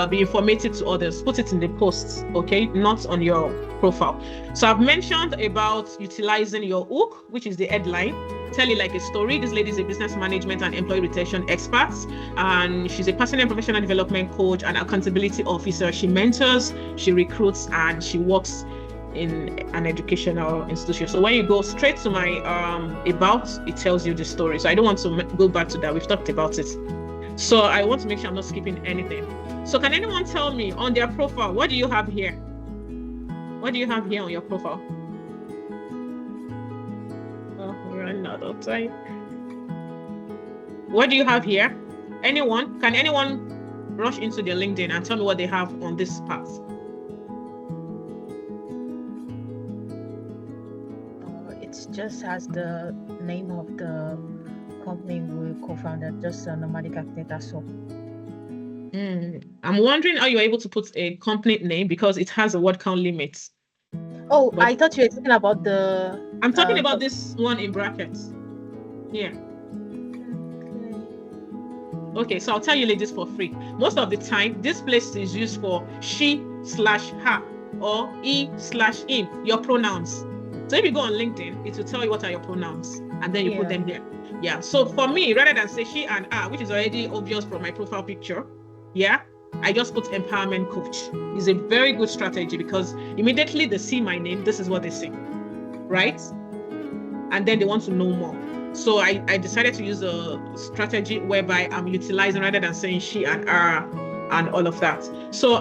be informative to others, put it in the posts, okay, not on your profile. So I've mentioned about utilizing your hook, which is the headline. Tell it like a story. This lady is a business management and employee retention expert, and she's a personal and professional development coach and accountability officer. She mentors, she recruits, and she works in an educational institution. So when you go straight to my about, it tells you the story. So I don't want to go back to that. We've talked about it. So I want to make sure I'm not skipping anything. So can anyone tell me on their profile, what do you have here? What do you have here on your profile? Oh, we're running out of time. What do you have here? Anyone? Can anyone rush into their LinkedIn and tell me what they have on this part? It just has the name of the company we co-founded, just a nomadic architect, that's all. I'm wondering how you're able to put a company name because it has a word count limit. Oh, but I thought you were talking about the... I'm talking about this one in brackets. Yeah. Okay, so I'll tell you ladies for free. Most of the time, this place is used for she/her or he/him, your pronouns. So if you go on LinkedIn, it will tell you what are your pronouns, and then you put them there. Yeah. So for me, rather than say she and her, which is already obvious from my profile picture, yeah, I just put empowerment coach. It's a very good strategy because immediately they see my name, this is what they see, right? And then they want to know more. So I decided to use a strategy whereby I'm utilizing rather than saying she and her and all of that. So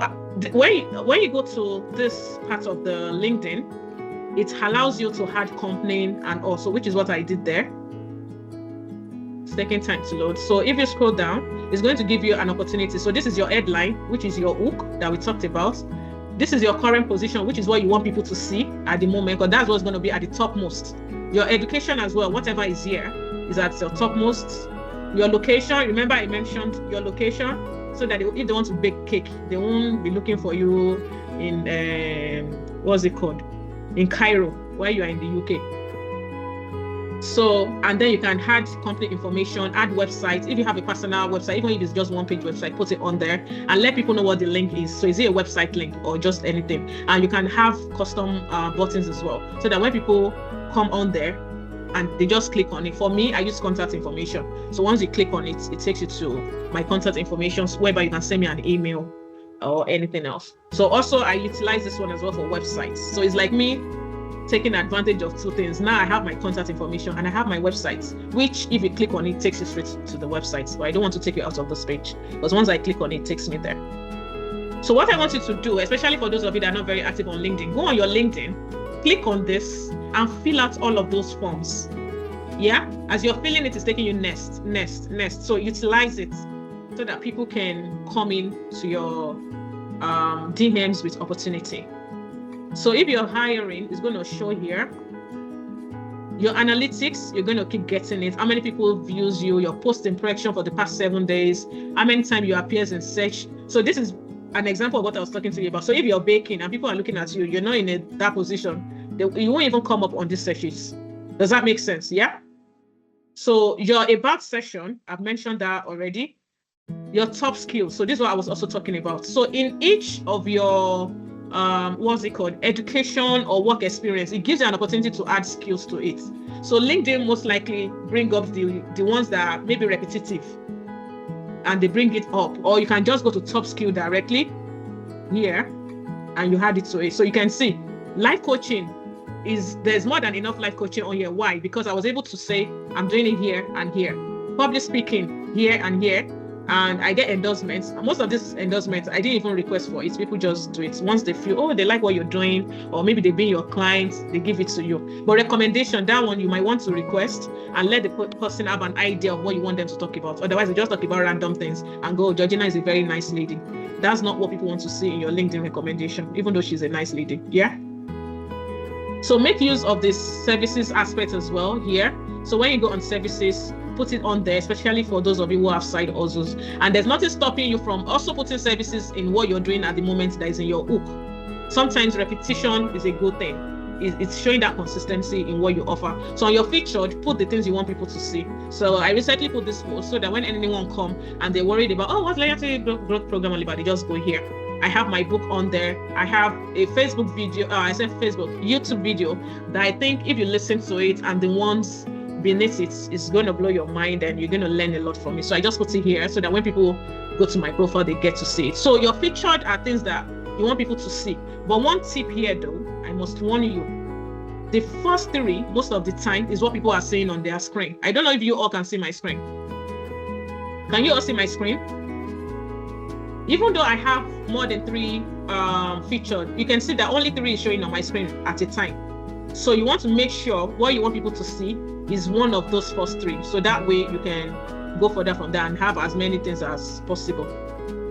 when you go to this part of the LinkedIn, it allows you to add company and also, which is what I did there. It's taking time to load. So if you scroll down, it's going to give you an opportunity. So this is your headline, which is your hook that we talked about. this is your current position, which is what you want people to see at the moment, because that's what's going to be at the topmost. Your education as well, whatever is here, is at the topmost. Your location, remember I mentioned your location, so that if they want to bake cake, they won't be looking for you in, what's it called? In Cairo, where you are in the UK. So, and then you can add company information, add websites. If you have a personal website, even if it's just one page website, put it on there and let people know what the link is. So is it a website link or just anything? And you can have custom buttons as well, so that when people come on there and they just click on it. For me, I use contact information. So once you click on it, it takes you to my contact information, whereby you can send me an email or anything else. So also I utilize this one as well for websites. So it's like me taking advantage of two things. Now I have my contact information and I have my websites, which if you click on it, takes you straight to the website. So I don't want to take you out of this page, because once I click on it, it takes me there. So what I want you to do, especially for those of you that are not very active on LinkedIn, go on your LinkedIn, click on this and fill out all of those forms. Yeah, as you're filling it, it's taking you next. So utilize it so that people can come in to your DMs with opportunity. So if you're hiring, it's going to show here. Your analytics, you're going to keep getting it. How many people views you, your post impression for the past 7 days, how many times you appears in search. So this is an example of what I was talking to you about. So if you're baking and people are looking at you, you're not in that position, you won't even come up on these searches. Does that make sense? Yeah. So your about section, I've mentioned that already. Your top skills. So this is what I was also talking about. So in each of your what's it called, education or work experience, it gives you an opportunity to add skills to it. So LinkedIn most likely bring up the ones that are maybe repetitive, and they bring it up, or you can just go to top skill directly here and you add it to it. So you can see life coaching there's more than enough life coaching on here. Why? Because I was able to say I'm doing it here and here. Public speaking here and here. And I get endorsements. Most of these endorsements, I didn't even request for it. People just do it. Once they feel, oh, they like what you're doing, or maybe they've been your clients, they give it to you. But recommendation, that one you might want to request and let the person have an idea of what you want them to talk about. Otherwise, they just talk about random things and go, Georgina is a very nice lady. That's not what people want to see in your LinkedIn recommendation, even though she's a nice lady. Yeah. So make use of this services aspect as well here. So when you go on services, put it on there, especially for those of you who have side hustles. And there's nothing stopping you from also putting services in what you're doing at the moment that is in your hook. Sometimes repetition is a good thing. It's showing that consistency in what you offer. So on your featured, put the things you want people to see. So I recently put this post so that when anyone come and they're worried about, oh, what's Loyalty Growth Program all about, they just go here. I have my book on there. I have a Facebook video, YouTube video that I think if you listen to it and the ones beneath it's going to blow your mind and you're going to learn a lot from it. So I just put it here so that when people go to my profile, they get to see it. So your featured are things that you want people to see. But one tip here though, I must warn you, the first three, most of the time, is what people are seeing on their screen. I don't know if you all can see my screen. Can you all see my screen? Even though I have more than 3 featured, you can see that only 3 is showing on my screen at a time. So you want to make sure what you want people to see is one of those first 3. So that way you can go further from that and have as many things as possible.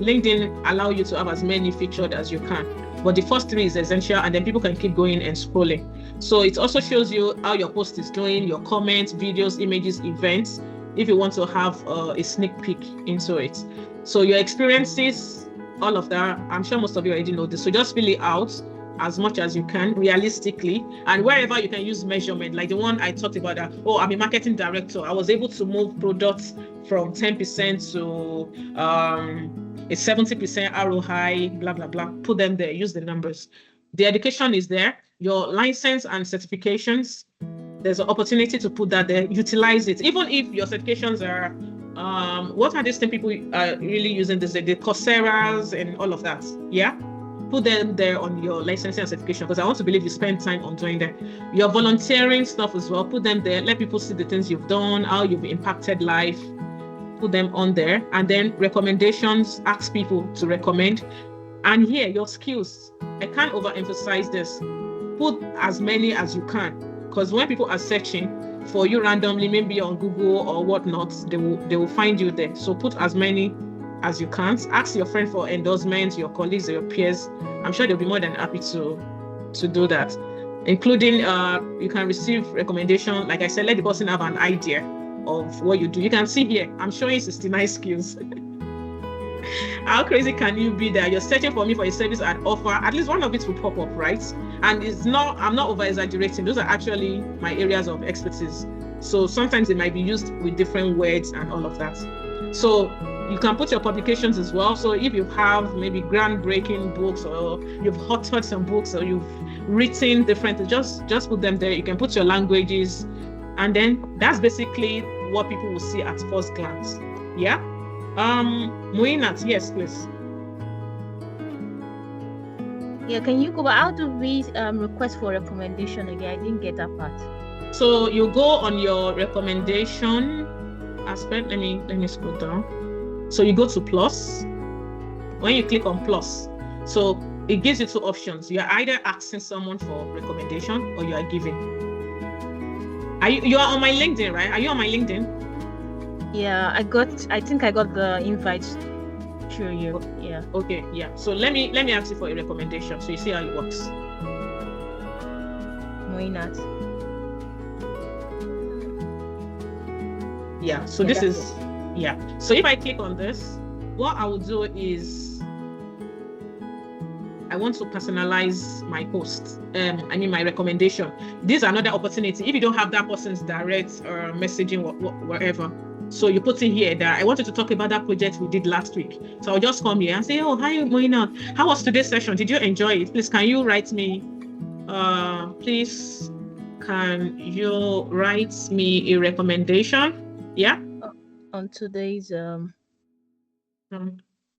LinkedIn allow you to have as many featured as you can, but the first 3 is essential, and then people can keep going and scrolling. So it also shows you how your post is doing, your comments, videos, images, events, if you want to have a sneak peek into it. So your experiences, all of that, I'm sure most of you already know this. So just fill it out as much as you can realistically, and wherever you can use measurement, like the one I talked about that, oh, I'm a marketing director, I was able to move products from 10% to a 70% ROI, blah blah blah. Put them there, use the numbers. The education is there, your license and certifications, there's an opportunity to put that there. Utilize it. Even if your certifications are what are these things people are really using this, the Coursera's and all of that, yeah, put them there on your licensing and certification, because I want to believe you spend time on doing that. Your volunteering stuff as well, put them there. Let people see the things you've done, how you've impacted life. Put them on there. And then recommendations, ask people to recommend. And here, your skills. I can't overemphasize this. Put as many as you can, because when people are searching for you randomly, maybe on Google or whatnot, they will find you there. So put as many as you can. Ask your friend for endorsements, your colleagues or your peers. I'm sure they'll be more than happy to do that. Including you can receive recommendation. Like I said, let the person have an idea of what you do. You can see here, I'm showing 69 skills. How crazy can you be that you're searching for me for a service and offer? At least one of it will pop up, right? And I'm not over exaggerating. Those are actually my areas of expertise. So sometimes they might be used with different words and all of that. So you can put your publications as well. So if you have maybe groundbreaking books, or you've authored some books, or you've written different, just put them there. You can put your languages, and then that's basically what people will see at first glance. Yeah. Muinat, yes, please. Yeah, can you go back? How do we request for recommendation again? I didn't get that part. So you go on your recommendation aspect. Let me scroll down. So you go to plus. When you click on plus, so it gives you two options. You are either asking someone for recommendation or you are giving. You are on my LinkedIn, right? Are you on my LinkedIn? Yeah, I think I got the invite through you. Yeah. Okay, yeah. So let me ask you for a recommendation so you see how it works. Muinat. Yeah, so Yeah, this that's is yeah. So if I click on this, what I will do is I want to personalize my post. My recommendation. This is another opportunity. If you don't have that person's direct messaging, wherever, so you put in here that I wanted to talk about that project we did last week. So I'll just come here and say, oh, hi, Moina. How was today's session? Did you enjoy it? Please, can you write me? Please, can you write me a recommendation? Yeah. On today's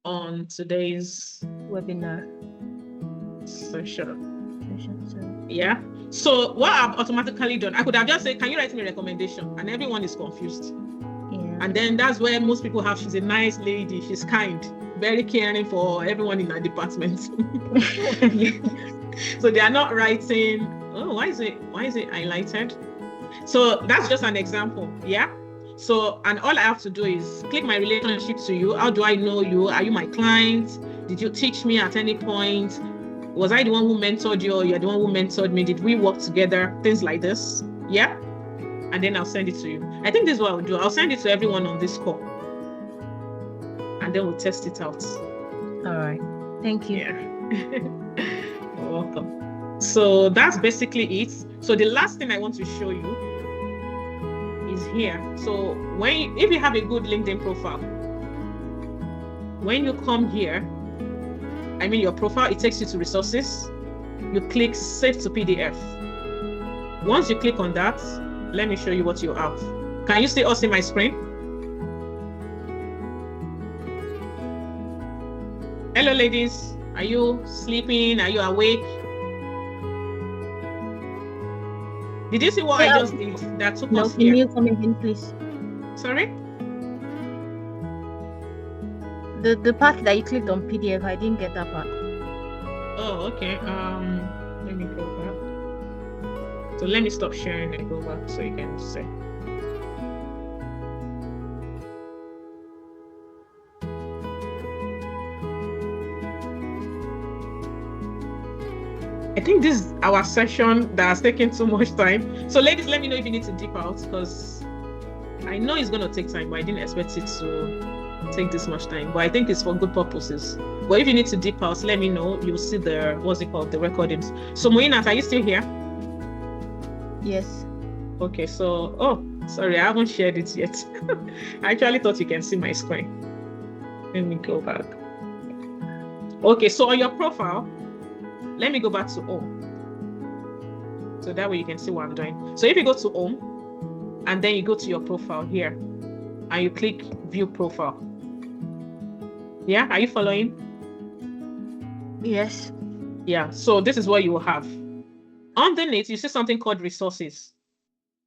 on today's webinar session. So, Yeah. So what I've automatically done, I could have just said, can you write me a recommendation? And everyone is confused. yeah. And then that's where most people have, she's a nice lady, she's kind, very caring for everyone in her department. So they are not writing, oh, why is it highlighted? So that's just an example. Yeah. So, and all I have to do is click my relationship to you. How do I know you? Are you my client? Did you teach me at any point? Was I the one who mentored you, or you're the one who mentored me? Did we work together? Things like this. Yeah. And then I'll send it to you. I think this is what I'll do. I'll send it to everyone on this call. And then we'll test it out. All right. Thank you. Yeah. You're welcome. So that's basically it. So the last thing I want to show you is here. So if you have a good LinkedIn profile, when you come here, your profile, it takes you to resources. You click save to PDF. Once you click on that, let me show you what you have. Can you see my screen? Hello, ladies. Are you sleeping? Are you awake? Did you see what I just did that took us Can here? you come again, please? Sorry? The part that you clicked on PDF, I didn't get that part. Oh, okay. Let me go back. So let me stop sharing and go back so you can see. I think this is our session that has taken too much time. So ladies, let me know if you need to dip out, because I know it's going to take time, but I didn't expect it to take this much time. But I think it's for good purposes. But if you need to dip out, let me know. You'll see the recordings. So Muinat, are you still here? Yes. Okay, so sorry, I haven't shared it yet. I actually thought you can see my screen. Let me go back. Okay, so on your profile, let me go back to home. So that way you can see what I'm doing. So if you go to home and then you go to your profile here and you click view profile. Yeah, are you following? Yes. Yeah, so this is what you will have. Underneath, you see something called resources.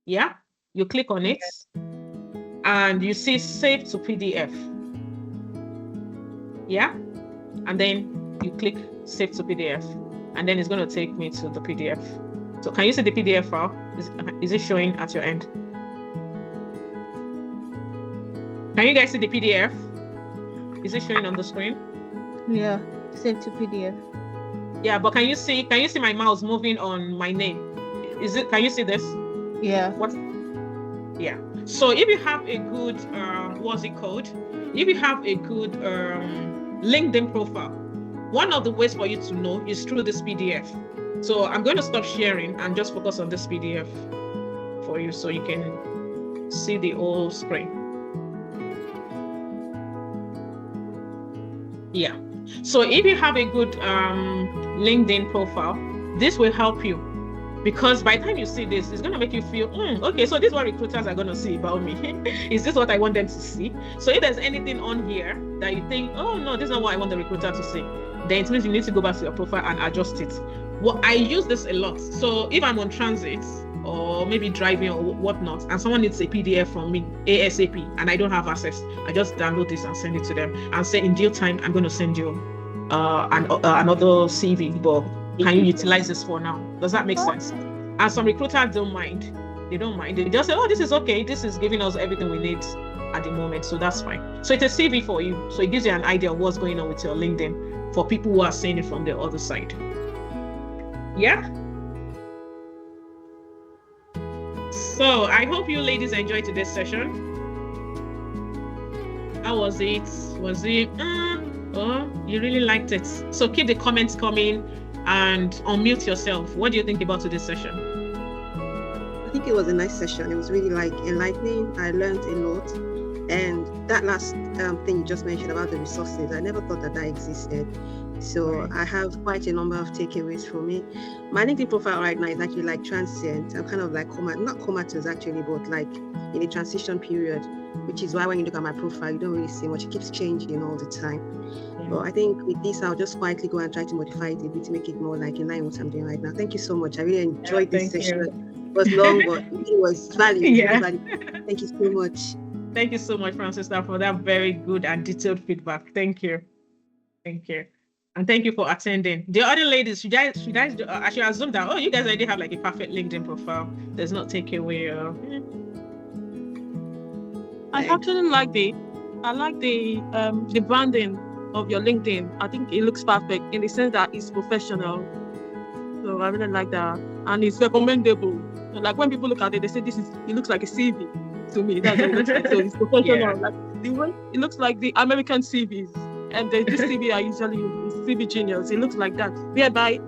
Yeah, you click on it and you see save to PDF. Yeah, and then you click save to PDF. And then it's going to take me to the PDF. So can you see the PDF file? Is it showing at your end? Can you guys see the PDF? Is it showing on the screen? Yeah, save to PDF. Yeah, but can you see my mouse moving on my name? Can you see this? Yeah. What? Yeah. So if you have a good what's it called? If you have a good LinkedIn profile, one of the ways for you to know is through this PDF. So I'm going to stop sharing and just focus on this PDF for you so you can see the whole screen. Yeah. So if you have a good LinkedIn profile, this will help you, because by the time you see this, it's going to make you feel, okay, so this is what recruiters are going to see about me. Is this what I want them to see? So if there's anything on here that you think, oh no, this is not what I want the recruiter to see, then it means you need to go back to your profile and adjust it. Well, I use this a lot. So if I'm on transit or maybe driving or whatnot, and someone needs a PDF from me ASAP and I don't have access, I just download this and send it to them and say, in due time, I'm going to send you another CV, but can you utilize this for now? Does that make sense? And some recruiters don't mind. They don't mind. They just say, oh, this is okay. This is giving us everything we need at the moment. So that's fine. So it's a CV for you. So it gives you an idea of what's going on with your LinkedIn for people who are seeing it from the other side. Yeah. So I hope you ladies enjoyed today's session. How was it? Was it, oh, you really liked it? So keep the comments coming and unmute yourself. What do you think about today's session? I think it was a nice session. It was really like enlightening. I learned a lot. And that last thing you just mentioned about the resources, I never thought that existed. So I have quite a number of takeaways for me. My LinkedIn profile right now is actually like transient. I'm kind of like not comatose actually, but like in a transition period, which is why when you look at my profile, you don't really see much. It keeps changing all the time. But I think with this, I'll just quietly go and try to modify it a bit to make it more like in line with what I'm doing right now. Thank you so much. I really enjoyed this session. It was long, but it was valuable. Yeah. Thank you so much. Thank you so much, Francisca, for that very good and detailed feedback. Thank you. Thank you. And thank you for attending. The other ladies, should I assume that, oh, you guys already have like a perfect LinkedIn profile. There's no takeaway. I actually like the branding of your LinkedIn. I think it looks perfect in the sense that it's professional. So I really like that, and it's recommendable. Like when people look at it, they say it looks like a CV to me. That's what it looks like. So it's professional. Yeah. Like the way it looks like the American CVs, and this CV are usually CV Genius. It looks like that, whereby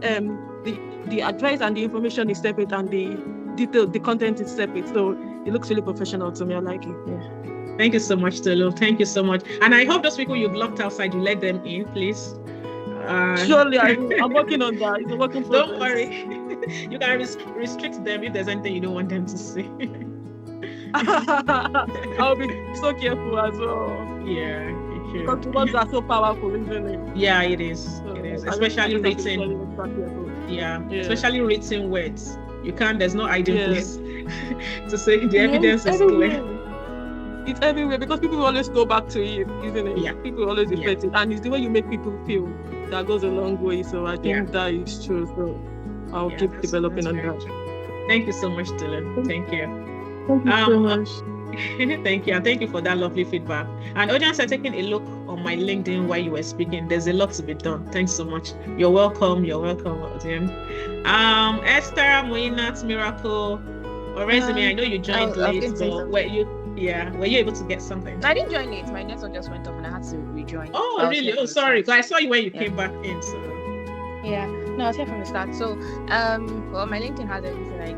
the address and the information is separate and the detail, the content is separate. So it looks really professional to me. I like it. Yeah. Thank you so much, Tolu. Thank you so much. And I hope those people you've locked outside, you let them in, please. Surely, I'm working on that. It's a work in progress. Don't worry. You can restrict them if there's anything you don't want them to see. I'll be so careful as well. Yeah. Because words are so powerful, isn't it? Yeah, it is. It is. Especially written. Yeah. Especially written words. You can't, there's no ideal place to say the evidence is clear. It's everywhere because people always go back to it, isn't it? Yeah. People always refer to it. And it's the way you make people feel that goes a long way. So I think that is true. So I'll keep developing on that. Thank you so much, Dylan. Thank you. Thank you so much. Thank you. And thank you for that lovely feedback. And audience are taking a look on my LinkedIn while you were speaking. There's a lot to be done. Thanks so much. You're welcome. You're welcome, audience. Esther, Moinat, Miracle, or Resume. I know you joined late, but were you able to get something? I didn't join late. My network just went off and I had to rejoin. Oh, really? Oh, sorry. Because I saw you when you came back in. So. Yeah. No, I was here from the start. So, well, my LinkedIn has everything, like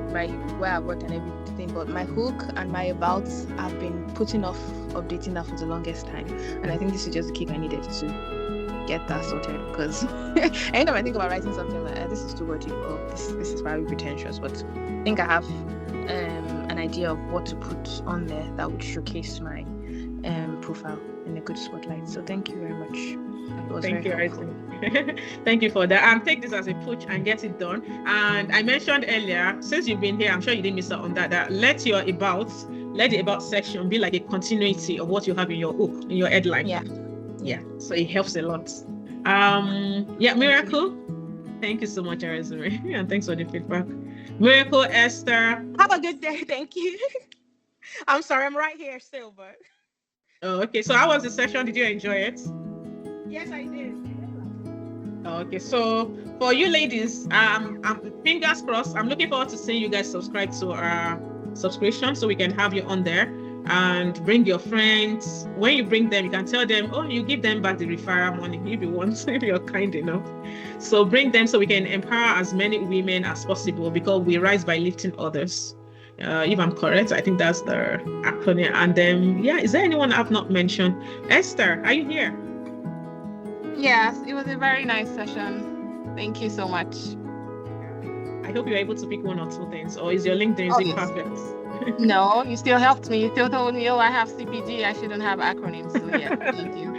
where I've worked and everything, but my hook and my about, I've been putting off updating that for the longest time. And I think this is just the kick I needed to get that sorted, because anytime I think about writing something like this is too wordy, or this is very pretentious, but I think I have an idea of what to put on there that would showcase my profile in a good spotlight. So thank you very much. Thank you, thank you for that. And take this as a push and get it done. And I mentioned earlier, since you've been here, I'm sure you didn't miss out on that let the about section be like a continuity of what you have in your hook, in your headline. Yeah. So it helps a lot. Miracle. Thank you so much, Resume, and thanks for the feedback. Miracle, Esther. Have a good day. Thank you. I'm sorry, I'm right here still, but Oh, okay. So how was the session? Did you enjoy it? Yes, I did. Okay, so for you ladies, I'm fingers crossed. I'm looking forward to seeing you guys subscribe to our subscription so we can have you on there and bring your friends. When you bring them, you can tell them, oh, you give them back the referral money if you want, if you're kind enough. So bring them so we can empower as many women as possible, because we rise by lifting others. If I'm correct, I think that's the acronym. And then, yeah, is there anyone I've not mentioned? Esther, are you here? Yes, it was a very nice session. Thank you so much. I hope you're able to pick one or two things, or is your LinkedIn Oh, is it yes. perfect? No, you still helped me. You still told me, oh, I have CPG. I shouldn't have acronyms. So yeah, thank you.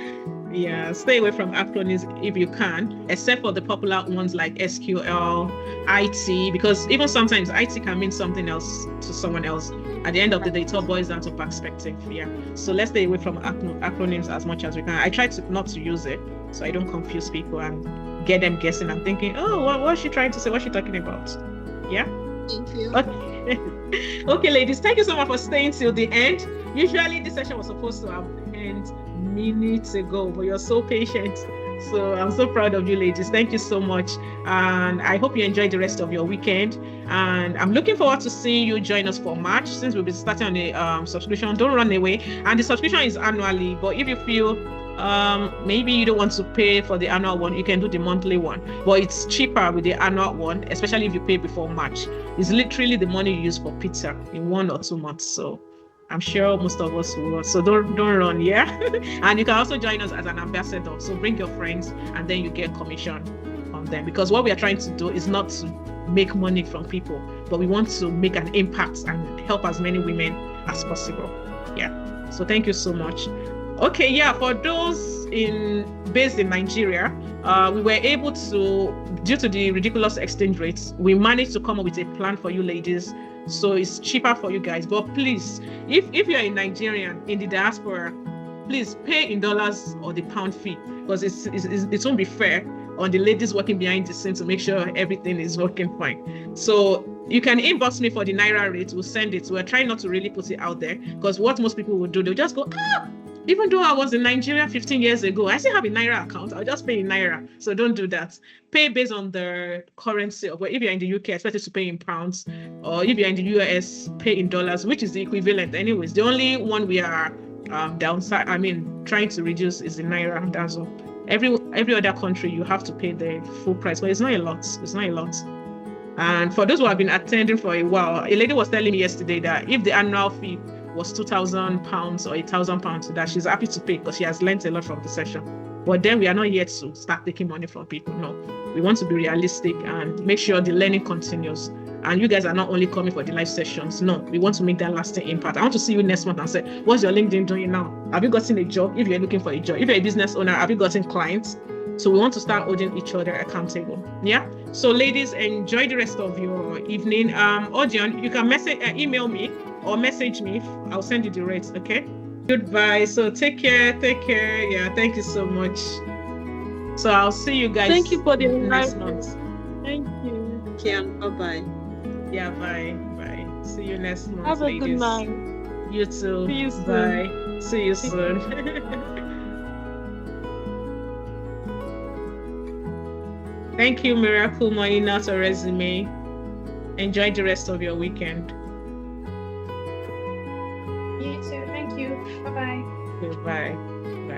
Yeah, stay away from acronyms if you can, except for the popular ones like SQL, IT, because even sometimes IT can mean something else to someone else. At the end of the day, it all boils down to perspective. Yeah, so let's stay away from acronyms as much as we can. I try to not to use it so I don't confuse people and get them guessing and thinking, oh, what's she trying to say? What's she talking about? Yeah. Thank you. Okay. Okay, ladies, thank you so much for staying till the end. Usually this session was supposed to have ended minutes ago, but you're so patient. So I'm so proud of you ladies. Thank you so much. And I hope you enjoy the rest of your weekend. And I'm looking forward to seeing you join us for March, since we'll be starting on the subscription. Don't run away. And the subscription is annually, but if you feel maybe you don't want to pay for the annual one, you can do the monthly one, but it's cheaper with the annual one, especially if you pay before March. It's literally the money you use for pizza in 1 or 2 months. So I'm sure most of us will. So don't run, yeah. And you can also join us as an ambassador. So bring your friends, and then you get commission on them, because what we are trying to do is not to make money from people, but we want to make an impact and help as many women as possible. Yeah. So thank you so much. Okay, yeah, for those based in Nigeria, we were able to, due to the ridiculous exchange rates, we managed to come up with a plan for you ladies, so it's cheaper for you guys. But please, if you're a Nigerian in the diaspora, please pay in dollars or the pound fee, because it won't be fair on the ladies working behind the scenes to make sure everything is working fine. So you can inbox me for the Naira rate, we'll send it. We're trying not to really put it out there, because what most people will do, they'll just go, even though I was in Nigeria 15 years ago, I still have a Naira account. I'll just pay in Naira. So don't do that. Pay based on the currency. But if you're in the UK, expect you to pay in pounds. Or if you're in the US, pay in dollars, which is the equivalent anyways. The only one we are trying to reduce is the Naira. That's all. Every other country, you have to pay the full price. But it's not a lot. It's not a lot. And for those who have been attending for a while, a lady was telling me yesterday that if the annual fee was £2,000 or £1,000, that she's happy to pay, because she has learned a lot from the session. But then we are not yet to start taking money from people. No, we want to be realistic and make sure the learning continues. And you guys are not only coming for the live sessions. No, we want to make that lasting impact. I want to see you next month and say, what's your LinkedIn doing now? Have you gotten a job? If you're looking for a job, if you're a business owner, have you gotten clients? So we want to start holding each other accountable. Yeah. So ladies, enjoy the rest of your evening. Odion, you can email me or message me. I'll send you the rates. Okay. Goodbye. So take care. Yeah. Thank you so much. So I'll see you guys. Thank you for the next invite. month. Thank you. Okay, bye-bye. Yeah. Bye. See you next month. Have a ladies. good night. You too. See you soon. Bye. See you soon. Thank you, Miracle Moina to Resume. Enjoy the rest of your weekend. Yeah, so thank you. Bye-bye. Goodbye. Bye.